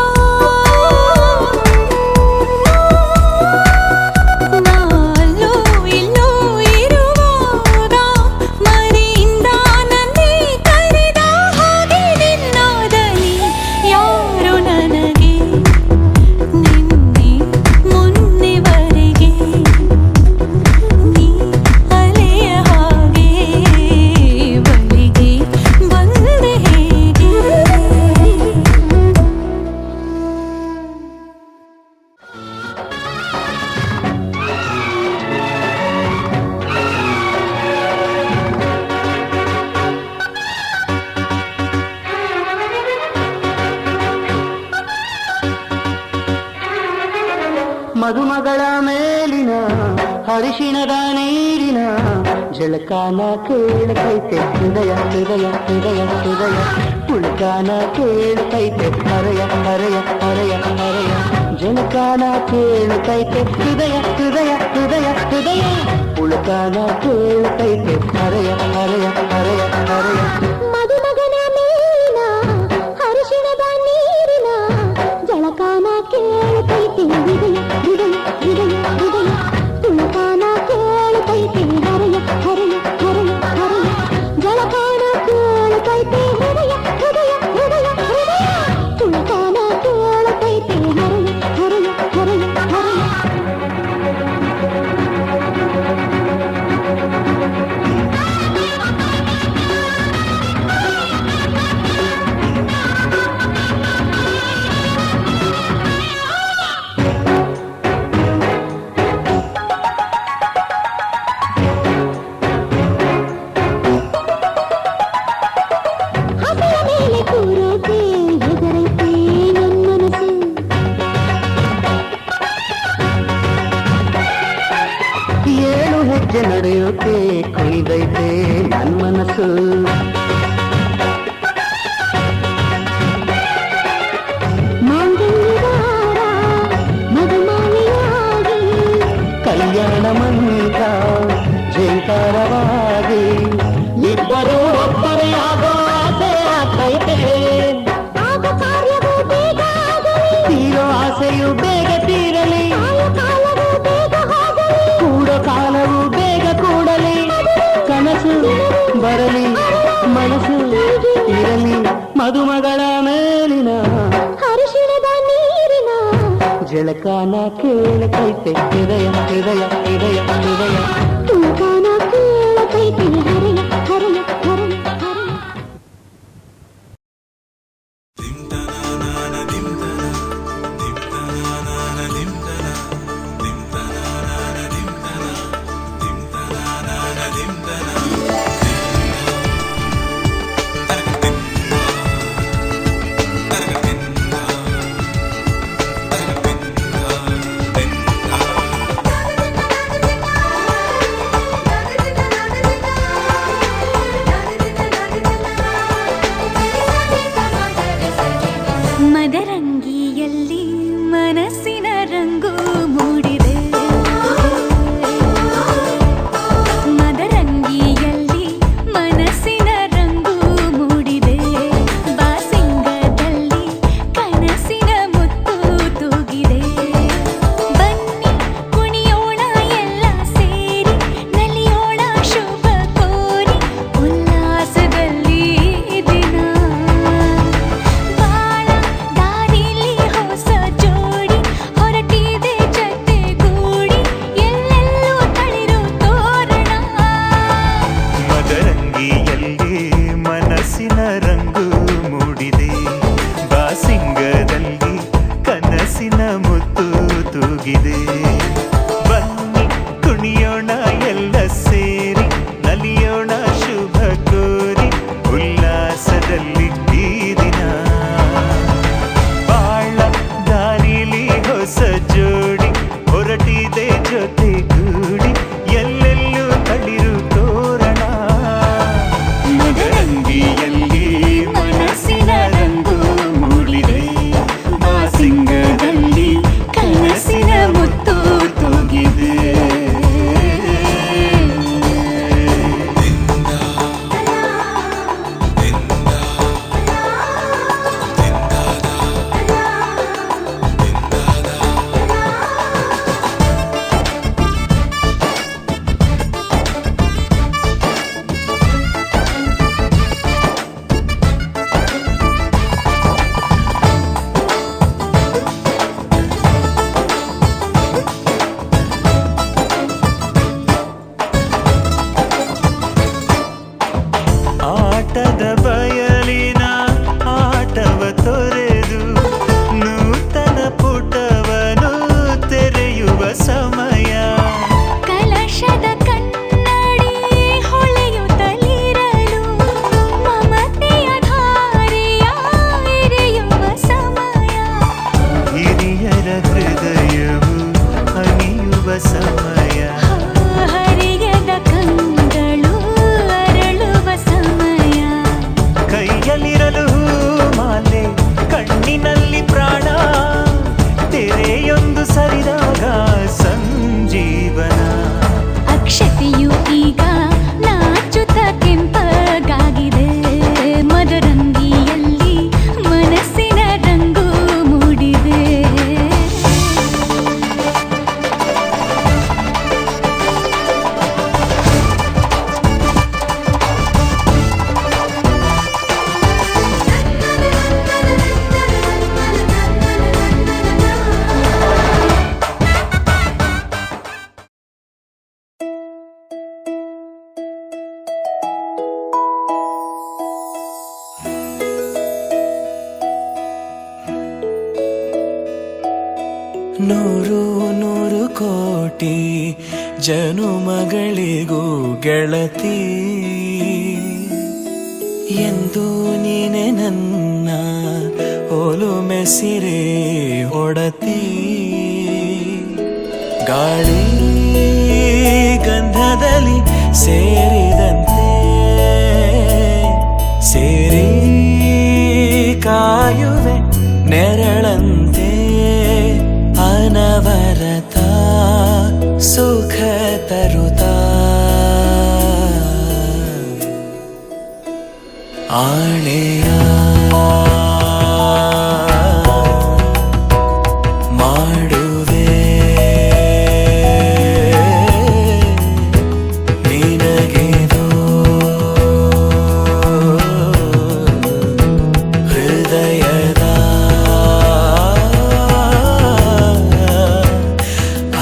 ನಾಲ್ಲೋ ಎಲ್ಲೋ ಇರುವಾಗ ಮನೆಯಿಂದ ನನ್ನೇ ಕರೆದ ಹಾಗೆ ನಿನ್ನಾದನಿ ಯಾರು ನನಗೆ ನಿನ್ನೆ ಮೊನ್ನೆವರೆಗೆ ನೀ ಅಲೆಯ ಹಾಗೆ ಬಳಿಗೆ ಬಂದೆ ಹೇಗೆ ಮದುಮಗಳ ಮೇಲಿನ ಹರಿಶಿಣದ ನೀರಿನ ಜಳಕಾನ ಕೇಳತೈತೆ ಹೃದಯ ಹೃದಯ ಹೃದಯ ಹೃದಯ ಪುಳಕಾನ ಕೇಳತೈತೆ ಹರೆಯ ಹರೆಯ ಹರೆಯ ಹರೆಯ ಜಳಕಾನ ಕೇಳತೈತೆ ಹೃದಯ ಹೃದಯ ಹೃದಯ ಹೃದಯ ಪುಳಕಾನ ಕೇಳತೈತೆ ಹರೆಯ ಹರೆಯ ಹರೆಯ ಹರೆಯ ಮದುಮಗನ ಮೇಲಿನ ಹರಿಶಿಣದ ನೀರಿನ ಜಳಕಾನ ಕೇಳತೈತೆ ಹೃದಯ ಹೃದಯ ಹೃದಯ ಹೃದಯ ತುಳಕಾನ ಕೇಳತೈತೆ ಹರೆಯ ಹರೆಯ ಹರೆಯ ಹರೆಯ ಜಳಕಾನ ಕೇಳತೈತೆ ಹೃದಯ ಹೃದಯ ಹೃದಯ ಹೃದಯ ತುಳಕಾನ ಕೇಳತೈತೆ ಹರೆಯ ಹರೆಯ ಹರೆಯ ಹರೆಯ ಹಸೆಯ ಮೇಲೆ ಕೂರೋಕೆ ಹೆದರೈತೆ ನನ್ ಮನಸ್ಸು ಏಳು ಹೆಜ್ಜೆ ನಡೆಯೋಕೆ ಕುಣಿದೈತೆ ನನ್ ಮನಸ್ಸು ಮಾಂಗಲ್ಯದಾರ ಮಧುಮಾಲಿಯಾಗಿ ಕಲ್ಯಾಣ ಮಂತ್ರ ಜೇಂಕಾರವಾಗಿ ಇಬ್ಬರು ಒಬ್ಬರೇ ಆಗೋ ಆಸೆ ಆಗ್ತೈತೆ ಆಗ ಕಾರ್ಯವೂ ಬೇಗ ಆಗಲಿ ತೀರೋ ಆಸೆಯು ಬೇಗ ತೀರಲಿ ಕಾಲ ಕಾಲವೂ ಬೇಗ ಹೋಗಲಿ ಕೂಡೋ ಕಾಲವು ಬೇಗ ಕೂಡಲಿ ಕನಸು ಬರಲಿ ಮನಸ್ಸು ಇರಲಿ ಮದುಮಗಳ ಮೇಲಿನ ಹರಿಶಿಣದ ನೀರಿನ ಜಳಕಾನ ಕೇಳತೈತೆ ಹೃದಯ ಹೃದಯ ಹೃದಯ ಹೃದಯ ತುಳಕಾನ ಕೇಳತೈತೆ ಹರೆಯ ಹರೆಯ ಹರೆಯ ಹರೆಯ ಕಣ್ಣಿನಲ್ಲಿ ಪ್ರಾಣ ತೆರೆಯೊಂದು ಸರಿದಾಗ ಸಂಜೀವನ. ಅಕ್ಷತೆಯು ಈಗ ನಾಚುತ್ತ ಕೆಂಪಗಾಗಿದೆ, ಮದರಂಗಿಯಲ್ಲಿ ಮನಸ್ಸಿನ ರಂಗು ಮೂಡಿದೆ. ನೂರು ನೂರು ಕೋಟಿ ಜನುಮಗಳಿಗೂ ಗೆಳತಿ ಎಂದು ನೀನೆ ನನ್ನ ಒಲುಮೆ ಸಿರೆ ಒಡತಿ. ಗಾಳಿ ಗಂಧದಲ್ಲಿ ಸೇರಿದಂತೆ ಸೇರಿ ಕಾಯುವೆ ನೆರಳಂತೆ. ಅನವರತ ಸುಖ ತರುತ್ತಾ ಆಣೆಯ ಮಾಡುವೆ ನಿನಗೆದು ಹೃದಯದ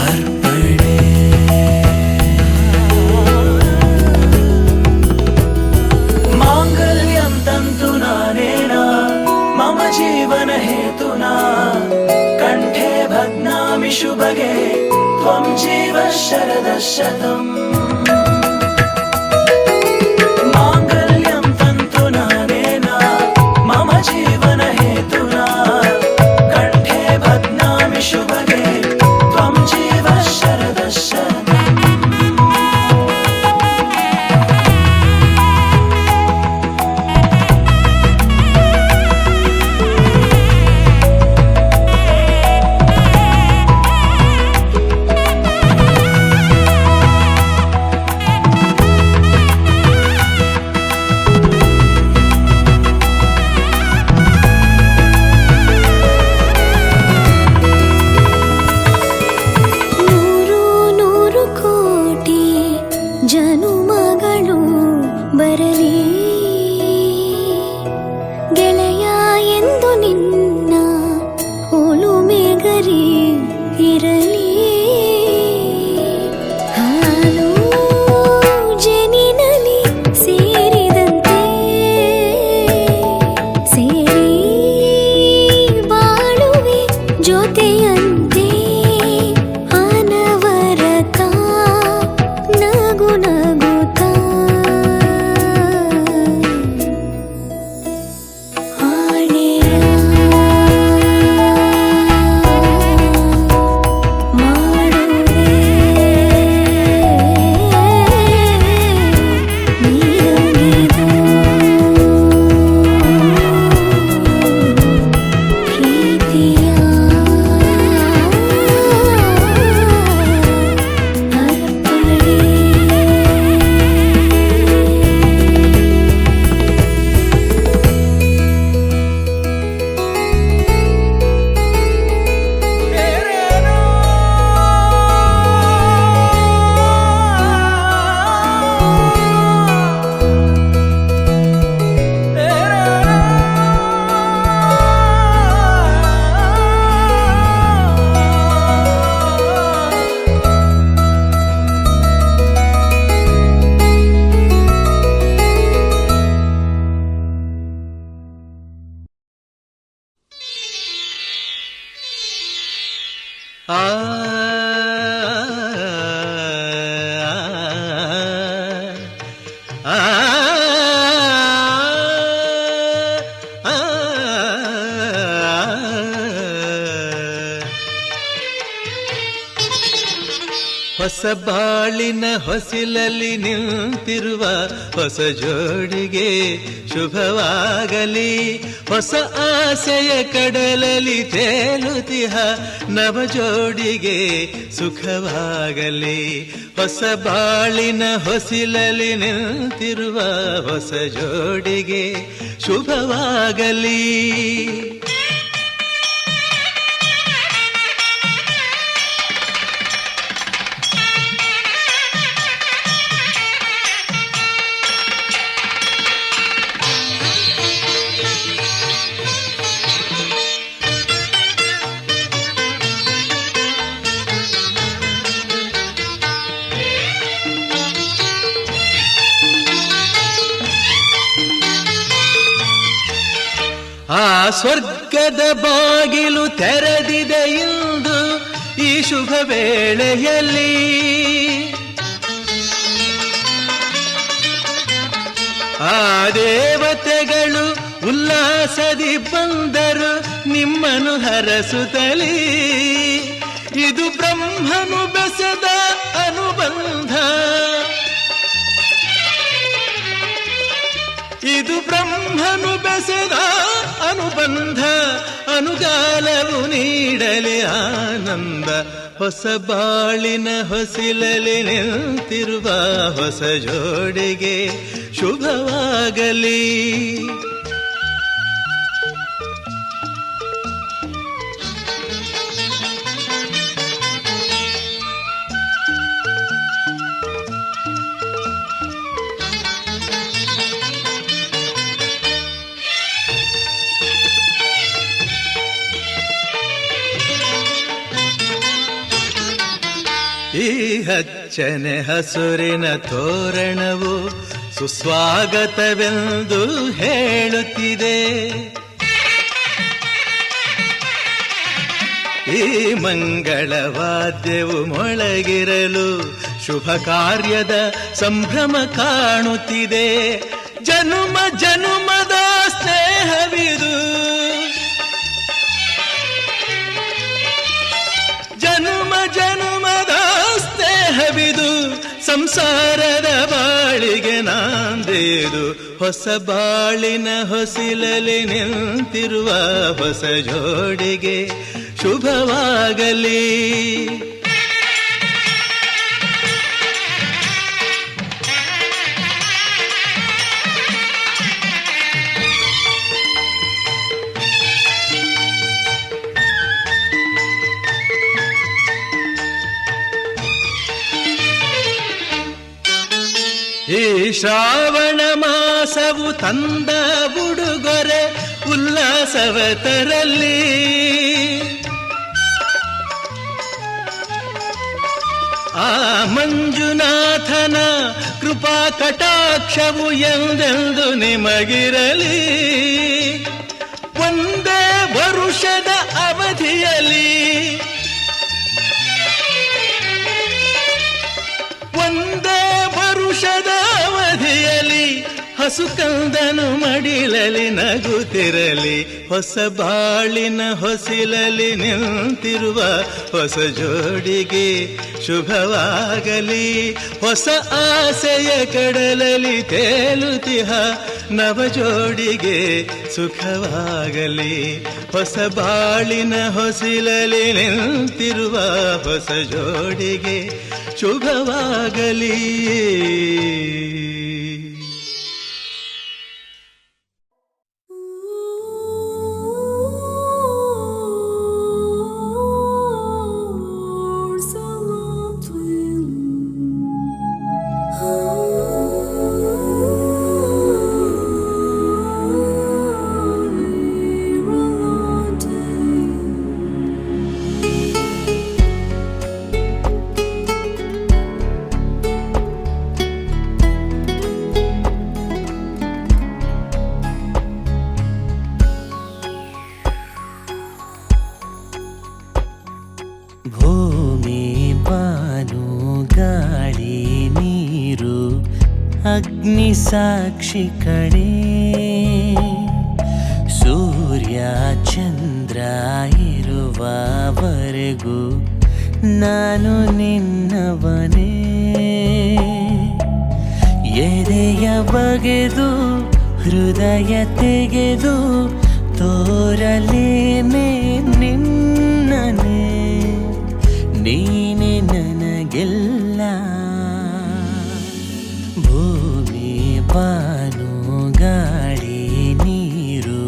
ಅರ್ಪಣೆ. ಮಾಂಗಲ್ಯಂ ತಂತು ನಾನೇನ ಮಮ ಜೀವನ ಹೇತುನಾ ಕಂಠೆ ಭಗ್ನಾಮಿ ಶುಭಗೆ ತ್ವಂ ಜೀವ ಶರದ ಶತಂ. ಮಾಂಗಲ್ಯಂ ತಂತು ನಾನೇನ ಮಮ ಜೀವನ ಹೇತುನಾ ಕಂಠೆ ಭಗ್ನಾಮಿ ಶುಭಗೆ ತ್ವಂ ಜೀವ ಶರದ ಶತಂ. ಹೊಸ ಬಾಳಿನ ಹೊಸಿಲಲ್ಲಿ ನಿಂತಿರುವ ಹೊಸ ಜೋಡಿಗೆ ಶುಭವಾಗಲಿ. ಹೊಸ ಆಸೆಯ ಕಡಲಲ್ಲಿ ತೇಲುತಿಹ ನವ ಜೋಡಿಗೆ ಸುಖವಾಗಲಿ. ಹೊಸ ಬಾಳಿನ ಹೊಸಿಲಲ್ಲಿ ನಿಂತಿರುವ ಹೊಸ ಜೋಡಿಗೆ ಶುಭವಾಗಲಿ. ಆ ಸ್ವರ್ಗದ ಬಾಗಿಲು ತೆರೆದಿದೆ ಇಂದು ಈ ಶುಭ ವೇಳೆಯಲ್ಲಿ. ಆ ದೇವತೆಗಳು ಉಲ್ಲಾಸದಿ ಬಂದರು ನಿಮ್ಮನ್ನು ಹರಸುತ್ತಲೇ. ಇದು ಬ್ರಹ್ಮನು ಬೆಸೆದ ಅನುಬಂಧ, ಇದು ಬ್ರಹ್ಮನು ಬೆಸೆದ ಅನುಬಂಧ. ಅನುಗಾಲವು ನೀಡಲಿ ಆನಂದ. ಹೊಸ ಬಾಳಿನ ಹೊಸಿಲಲ್ಲಿ ನಿಂತಿರುವ ಹೊಸ ಜೋಡಿಗೆ ಶುಭವಾಗಲಿ. ಈ ಹಚ್ಚನೆ ಹಸುರಿನ ತೋರಣವು ಸುಸ್ವಾಗತವೆಂದು ಹೇಳುತ್ತಿದೆ. ಈ ಮಂಗಳವಾದ್ಯವು ಮೊಳಗಿರಲು ಶುಭ ಕಾರ್ಯದ ಸಂಭ್ರಮ ಕಾಣುತ್ತಿದೆ. ಜನುಮ ಜನುಮದ ಸ್ನೇಹವಿದು, ಜನುಮ ಜನುಮದ ಸ್ನೇಹವಿದು. ಸಂಸಾರದ ಬಾಳಿಗೆ ನಾಂದೇದು. ಹೊಸ ಬಾಳಿನ ಹೊಸಿಲಲ್ಲಿ ನಿಂತಿರುವ ಹೊಸ ಜೋಡಿಗೆ ಶುಭವಾಗಲಿ. ಈ ಶ್ರಾವಣ ಮಾಸವು ತಂದ ಉಡುಗೊರೆ ಉಲ್ಲಾಸವ ತರಲಿ. ಆ ಮಂಜುನಾಥನ ಕೃಪಾ ಕಟಾಕ್ಷವು ಎಂದೆಂದು ನಿಮಗಿರಲಿ. ಒಂದೇ ವರುಷದ ಅವಧಿಯಲ್ಲಿ, ಒಂದೇ ವರುಷದ ಅವಧಿಯಲ್ಲಿ ಹಸುಕಂದನು ಮಡಿಲಲಿ ನಗುತ್ತಿರಲಿ. ಹೊಸ ಬಾಳಿನ ಹೊಸಿಲಲ್ಲಿ ನಿಂತಿರುವ ಹೊಸ ಜೋಡಿಗೆ ಶುಭವಾಗಲಿ. ಹೊಸ ಆಸೆಯ ಕಡಲಲ್ಲಿ ತೇಲುತಿಹ ನವ ಜೋಡಿಗೆ ಸುಖವಾಗಲಿ. ಹೊಸ ಬಾಳಿನ ಹೊಸಿಲಲ್ಲಿ ನಿಂತಿರುವ ಹೊಸ ಜೋಡಿಗೆ ಶುಭವಾಗಲಿ. ಭೂಮಿ ಬಾನು ಗಾಳಿ ನೀರು ಅಗ್ನಿ ಸಾಕ್ಷಿ ಕಣೆ. ಸೂರ್ಯ ಚಂದ್ರ ಇರುವವರೆಗೂ ನಾನು ನಿನ್ನವನೇ ಎದೆಯ ಬಗೆದು ಹೃದಯ ತೆಗೆದು ತೋರಲೇನೆ ನಿನ್ನನೆ ನೀನೆ ನನಗೆಲ್ಲ ಭೂಮಿ ಬಾನು ಗಾಳಿ ನೀರು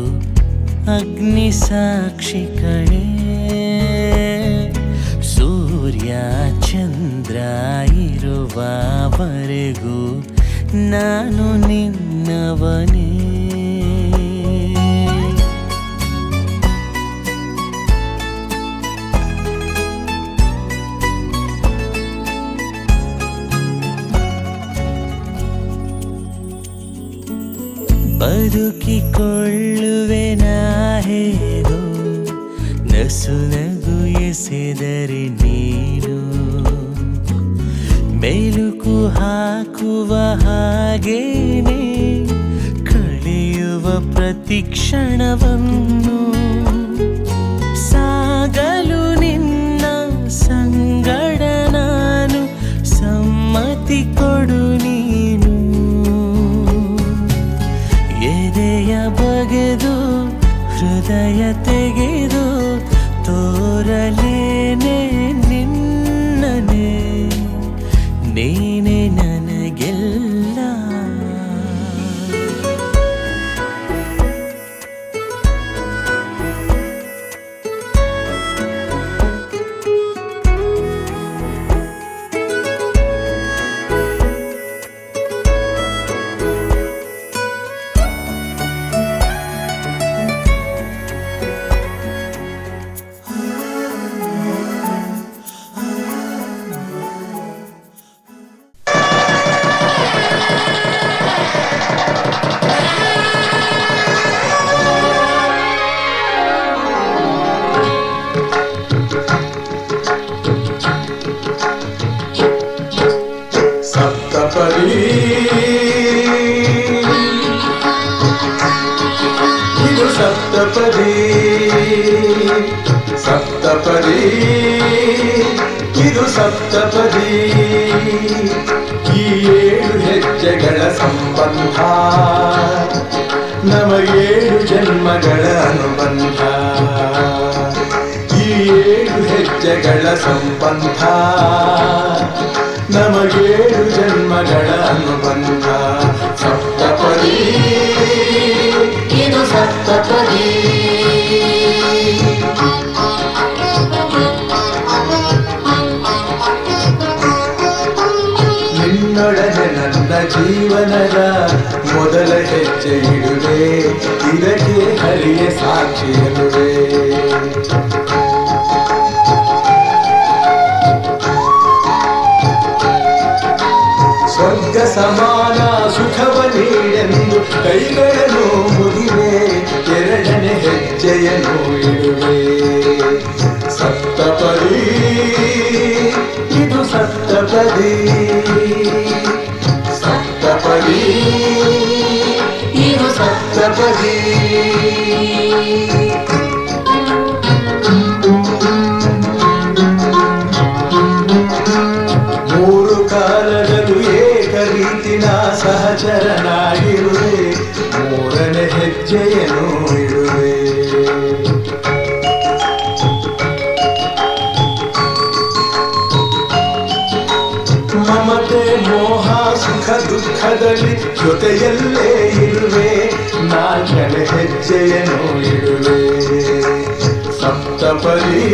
ಅಗ್ನಿ ಸಾಕ್ಷಿಗಳೇ ಸೂರ್ಯ ಚಂದ್ರ ಇರುವವರೆಗೂ ನಾನು ನಿನ್ನವನೇ ಬದುಕಿಕೊಳ್ಳುವೆ ನಾ ಹೇಗೋ ನಸು ನಗು ಎಸೆದರೆ ನೀನು ಮೆಲುಕು ಹಾಕುವ ಹಾಗೇನೆ ಕಳೆಯುವ ಪ್ರತಿ ಕ್ಷಣವನ್ನು ಸಾಗಲು ನಿನ್ನ ಸಂಗಡ ನಾನು ಸಮ್ಮತಿ ಕೊಡು ನೀನು ಎದೆಯ ಬಗೆದು ಹೃದಯ ತೆಗೆದು ತೋರಲೇನೆ ನಿನ್ನನೆ ನೀನೆ ನನಗೆಲ್ಲ ಸಪ್ತಪದಿ ಇದು ಸಪ್ತಪದಿ ಸಪ್ತಪದಿ ಇದು ಸಪ್ತಪದಿ ಈ 7 ಹೆಜ್ಜೆಗಳ ಸಂಬಂಧ ನಮಗೇಳು ಜನ್ಮಗಳ ಅನುಬಂಧ ಈ 7 ಹೆಜ್ಜೆಗಳ ಸಂಬಂಧ ನಮಗೇಳು ಜನ್ಮಗಳ ಅನುಬಂಧ ಸಪ್ತಪದಿ ಇದು ಸಪ್ತಪದಿ ನಿನ್ನೊಡನೆ ನನ್ನ ಜೀವನದ ಮೊದಲ ಹೆಜ್ಜೆ ಇಡುವೆ ಇದಕ್ಕೆ ಹರಿಯ ಸಾಕ್ಷಿ ಎನ್ನುವೆ ಸ್ವರ್ಗ ಸಮಾನ ಸುಖವ ನೀಡೆಂದು ಕೈಗಳನ್ನು ಮುಗಿವೆ ಎರಡನೇ ಹೆಜ್ಜೆಯನ್ನು ಇಡುವೆ ಸಪ್ತಪದಿ ಇದು ಸಪ್ತಪದಿ ಸಪ್ತಪದಿ ಇದು ಸಪ್ತಪದಿ ಮೂರು ಕಾಲದಲ್ಲೂ ಏಕರೀತಿನ ಸಹಚರನಾಗಿರುವೆ ಮೂರನೇ ಹೆಜ್ಜೆಯನ್ನು ಇಡುವೆ ಮಮತೆ ಮೋಹ ಸುಖ ದುಃಖದಲ್ಲಿ ಜೊತೆಯಲ್ಲೇ ಇರುವೆ ನಾಲ್ಕನೇ ಹೆಜ್ಜೆಯನ್ನು ಇಡುವೆ ಸಪ್ತಪದಿ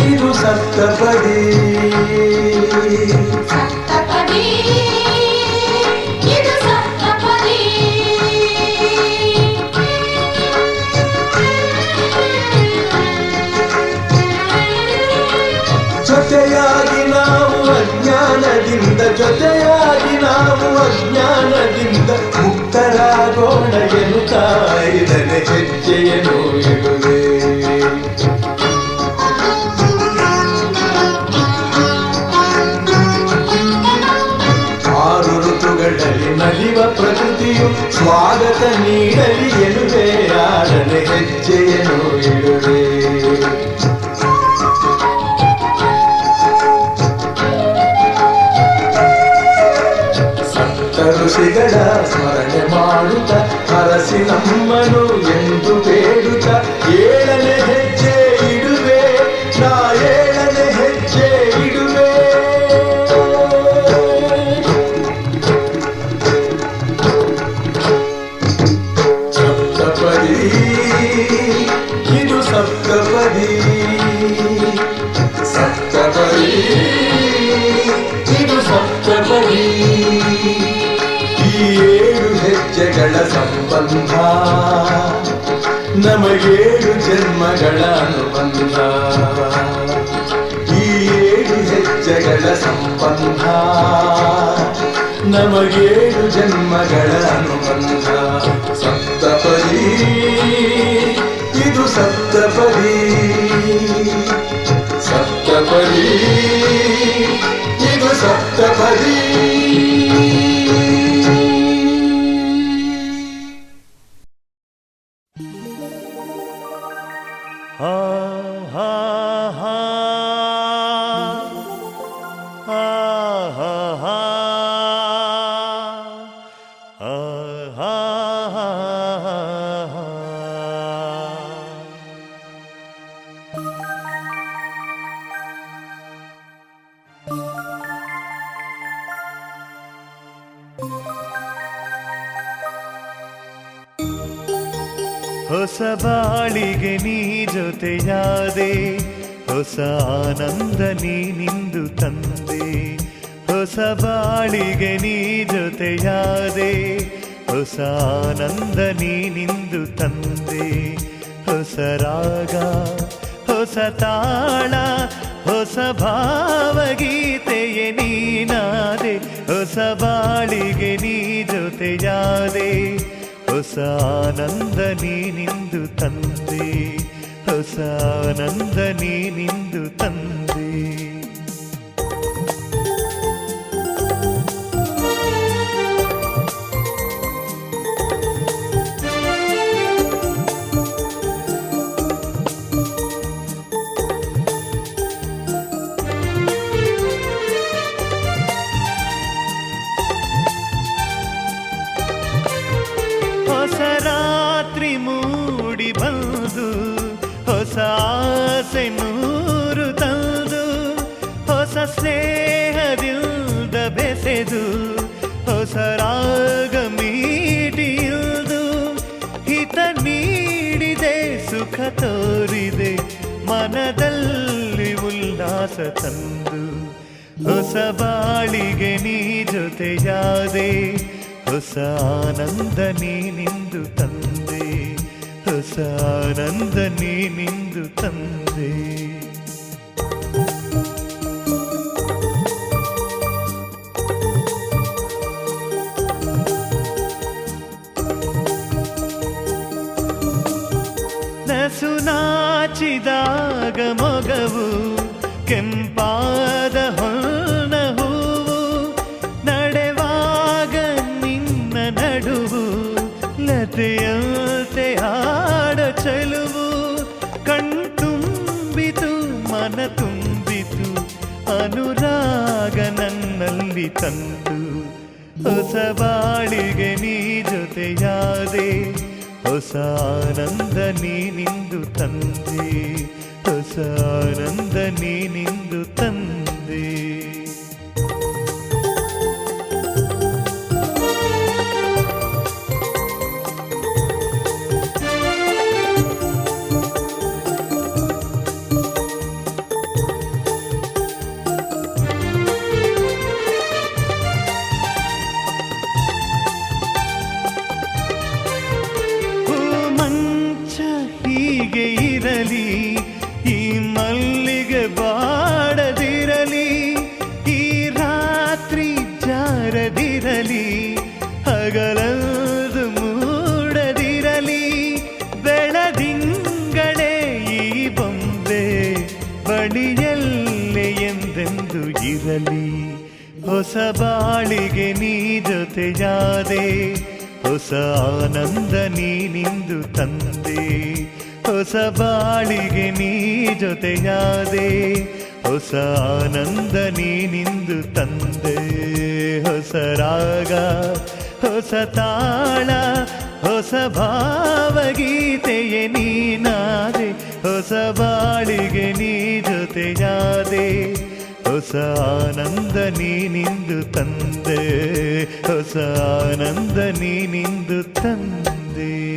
ಇದು ಸಪ್ತಪದಿ ಸಪ್ತಪದಿ ಇದು ಸಪ್ತಪದಿ ಜೊತೆಯಾಗಿ ನಾವು ಅಜ್ಞಾನದಿಂದ ಜೊತೆಯಾಗಿ ನಾವು ಅಜ್ಞಾನದಿಂದ ಮುಕ್ತರಾಗೋಣ ಎನ್ನುತ್ತಾ 5ನೇ ಹೆಜ್ಜೆಯನ್ನು ಇಡುವೆ 6 ಋತುಗಳಲ್ಲಿ ನಲಿವ ಪ್ರಕೃತಿಯು ಸ್ವಾಗತ ನೀಡಲಿ ಎನ್ನುವೆ 6ನೇ ಹೆಜ್ಜೆಯನ್ನು ಇಡುವೆ ಋಷಿಗಳ ಸ್ಮರಣೆ ಮಾಡುತ್ತ ಹರಸಿ ನಮ್ಮನು ಎಂದು ಬೇಡುತ್ತ ಏಳನೇ ಹೆಜ್ಜೆ ಇಡುವೆ ನಾ ಏಳನೇ ಹೆಜ್ಜೆ ಇಡುವೆ ಸಪ್ತಪದಿ ಇದು ಸಪ್ತಪದಿ ಸಪ್ತಪದಿ ಇದು ಸಪ್ತಪದಿ ಈ ಏಳು ಹೆಜ್ಜೆಗಳ ಸಂಬಂಧ ನಮಗೇಳು ಜನ್ಮಗಳ ಅನುಬಂಧ ಈ ಏಳು ಹೆಜ್ಜೆಗಳ ಸಂಬಂಧ ನಮಗೇಳು ಜನ್ಮಗಳ ಅನುಬಂಧ ಸಪ್ತಪದಿ ಇದು ಸಪ್ತಪದಿ ಸಪ್ತಪದಿ ಇದು ಸಪ್ತಪದಿ ಹಾ ಹಾ ಹಾ ಹಾ ಹಾ ಹಾ ಹಾ ಹಾ ಹಾ ಹೊಸ ಬಾಳಿಗೆ ನೀ ಜೊತೆಯಾದೆ ಹೊಸ ಆನಂದ ನೀನಿಂದು ತಂದೆ ಹೊಸ ಬಾಳಿಗೆ ನೀ ಜೊತೆಯಾದೆ ಹೊಸ ಆನಂದ ನೀನಿಂದು ತಂದೆ ಹೊಸ ರಾಗ ಹೊಸ ತಾಳ ಹೊಸ ಭಾವಗೀತೆಯೇ ನೀನಾದೆ ಹೊಸ ಬಾಳಿಗೆ ನೀ ಜೊತೆಯಾದೆ ಹೊಸ ಆನಂದ ನೀನಿಂದು ತಂದೆ ಹೊಸ ಆನಂದ ನೀನಿಂದು ತಂದೆ ಹೊಸ ರಾತ್ರಿ ಮೂಡಿ ಬಂದು ಹೊಸ ಆಸೆ ನೂರು ತಂದು ಹೊಸ ಸ್ನೇಹದಿಂದ ಬೆಸೆದು ಹೊಸ ರಾಗ ಮೀಟಿಯುವುದು ಹಿತ ನೀಡಿದೆ ಸುಖ ತೋರಿದೆ ಮನದಲ್ಲಿ ಉಲ್ಲಾಸ ತಂದು ಹೊಸ ಬಾಳಿಗೆ ನೀ ಜೊತೆಯಾದೆ ಹೊಸ ಆನಂದ ನೀನಿಂದು ತಂದೆ ಹೊಸ ಆನಂದ ನೀನಿಂದು ತಂದೆ ನಸು ನಾಚಿದಾಗ ಮೊಗವು ಕೆಂಪಾದ ಹೊನ್ನ ಹೂವು ನಡೆವಾಗ ನಿನ್ನ ನಡುವು ಲತೆಯಂತೆ ಹಾಡ ಚೆಲುವು ಕಣ್ತುಂಬಿತು ಮನ ತುಂಬಿತು ಅನುರಾಗ ನನ್ನಲ್ಲಿ ತಂದು ಹೊಸ ಬಾಳಿಗೆ ನೀ ಜೊತೆಯಾದೆ ಹೊಸ ಆನಂದ ನೀನಿಂದು ತಂದೆ ಹೊಸ ಆನಂದ ನೀನಿಂದು ತಂದೆ ಹೀಗೆ ಇರಲಿ ಈ ಮಲ್ಲಿಗೆ ಬಾಡದಿರಲಿ ಈ ರಾತ್ರಿ ಜಾರದಿರಲಿ ಹಗಲದು ಮೂಡದಿರಲಿ ಬೆಳದಿಂಗಳೇ ಈ ಬೊಂಬೆ ಬಳಿಯಲ್ಲೇ ಎಂದೆಂದು ಇರಲಿ ಹೊಸ ಬಾಳಿಗೆ ನೀ ಜೊತೆಯಾದೆ ಹೊಸ ಆನಂದ ನೀನಿಂದು ತಂದೆ ಹೊಸ ಬಾಳಿಗೆ ನೀ ಜೊತೆಯಾದೆ ಹೊಸ ಆನಂದ ನೀನಿಂದು ತಂದೆ. ಹೊಸ ರಾಗ ಹೊಸ ತಾಳ ಹೊಸ ಭಾವಗೀತೆಯೇ ನೀನಾದೆ. ಹೊಸ ಬಾಳಿಗೆ ನೀ ಜೊತೆಯಾದೆ. ಹೊಸ ಆನಂದ ನೀನಿಂದು ತಂದೆ. ಹೊಸ ಆನಂದ ನೀನಿಂದು ತಂದೆ.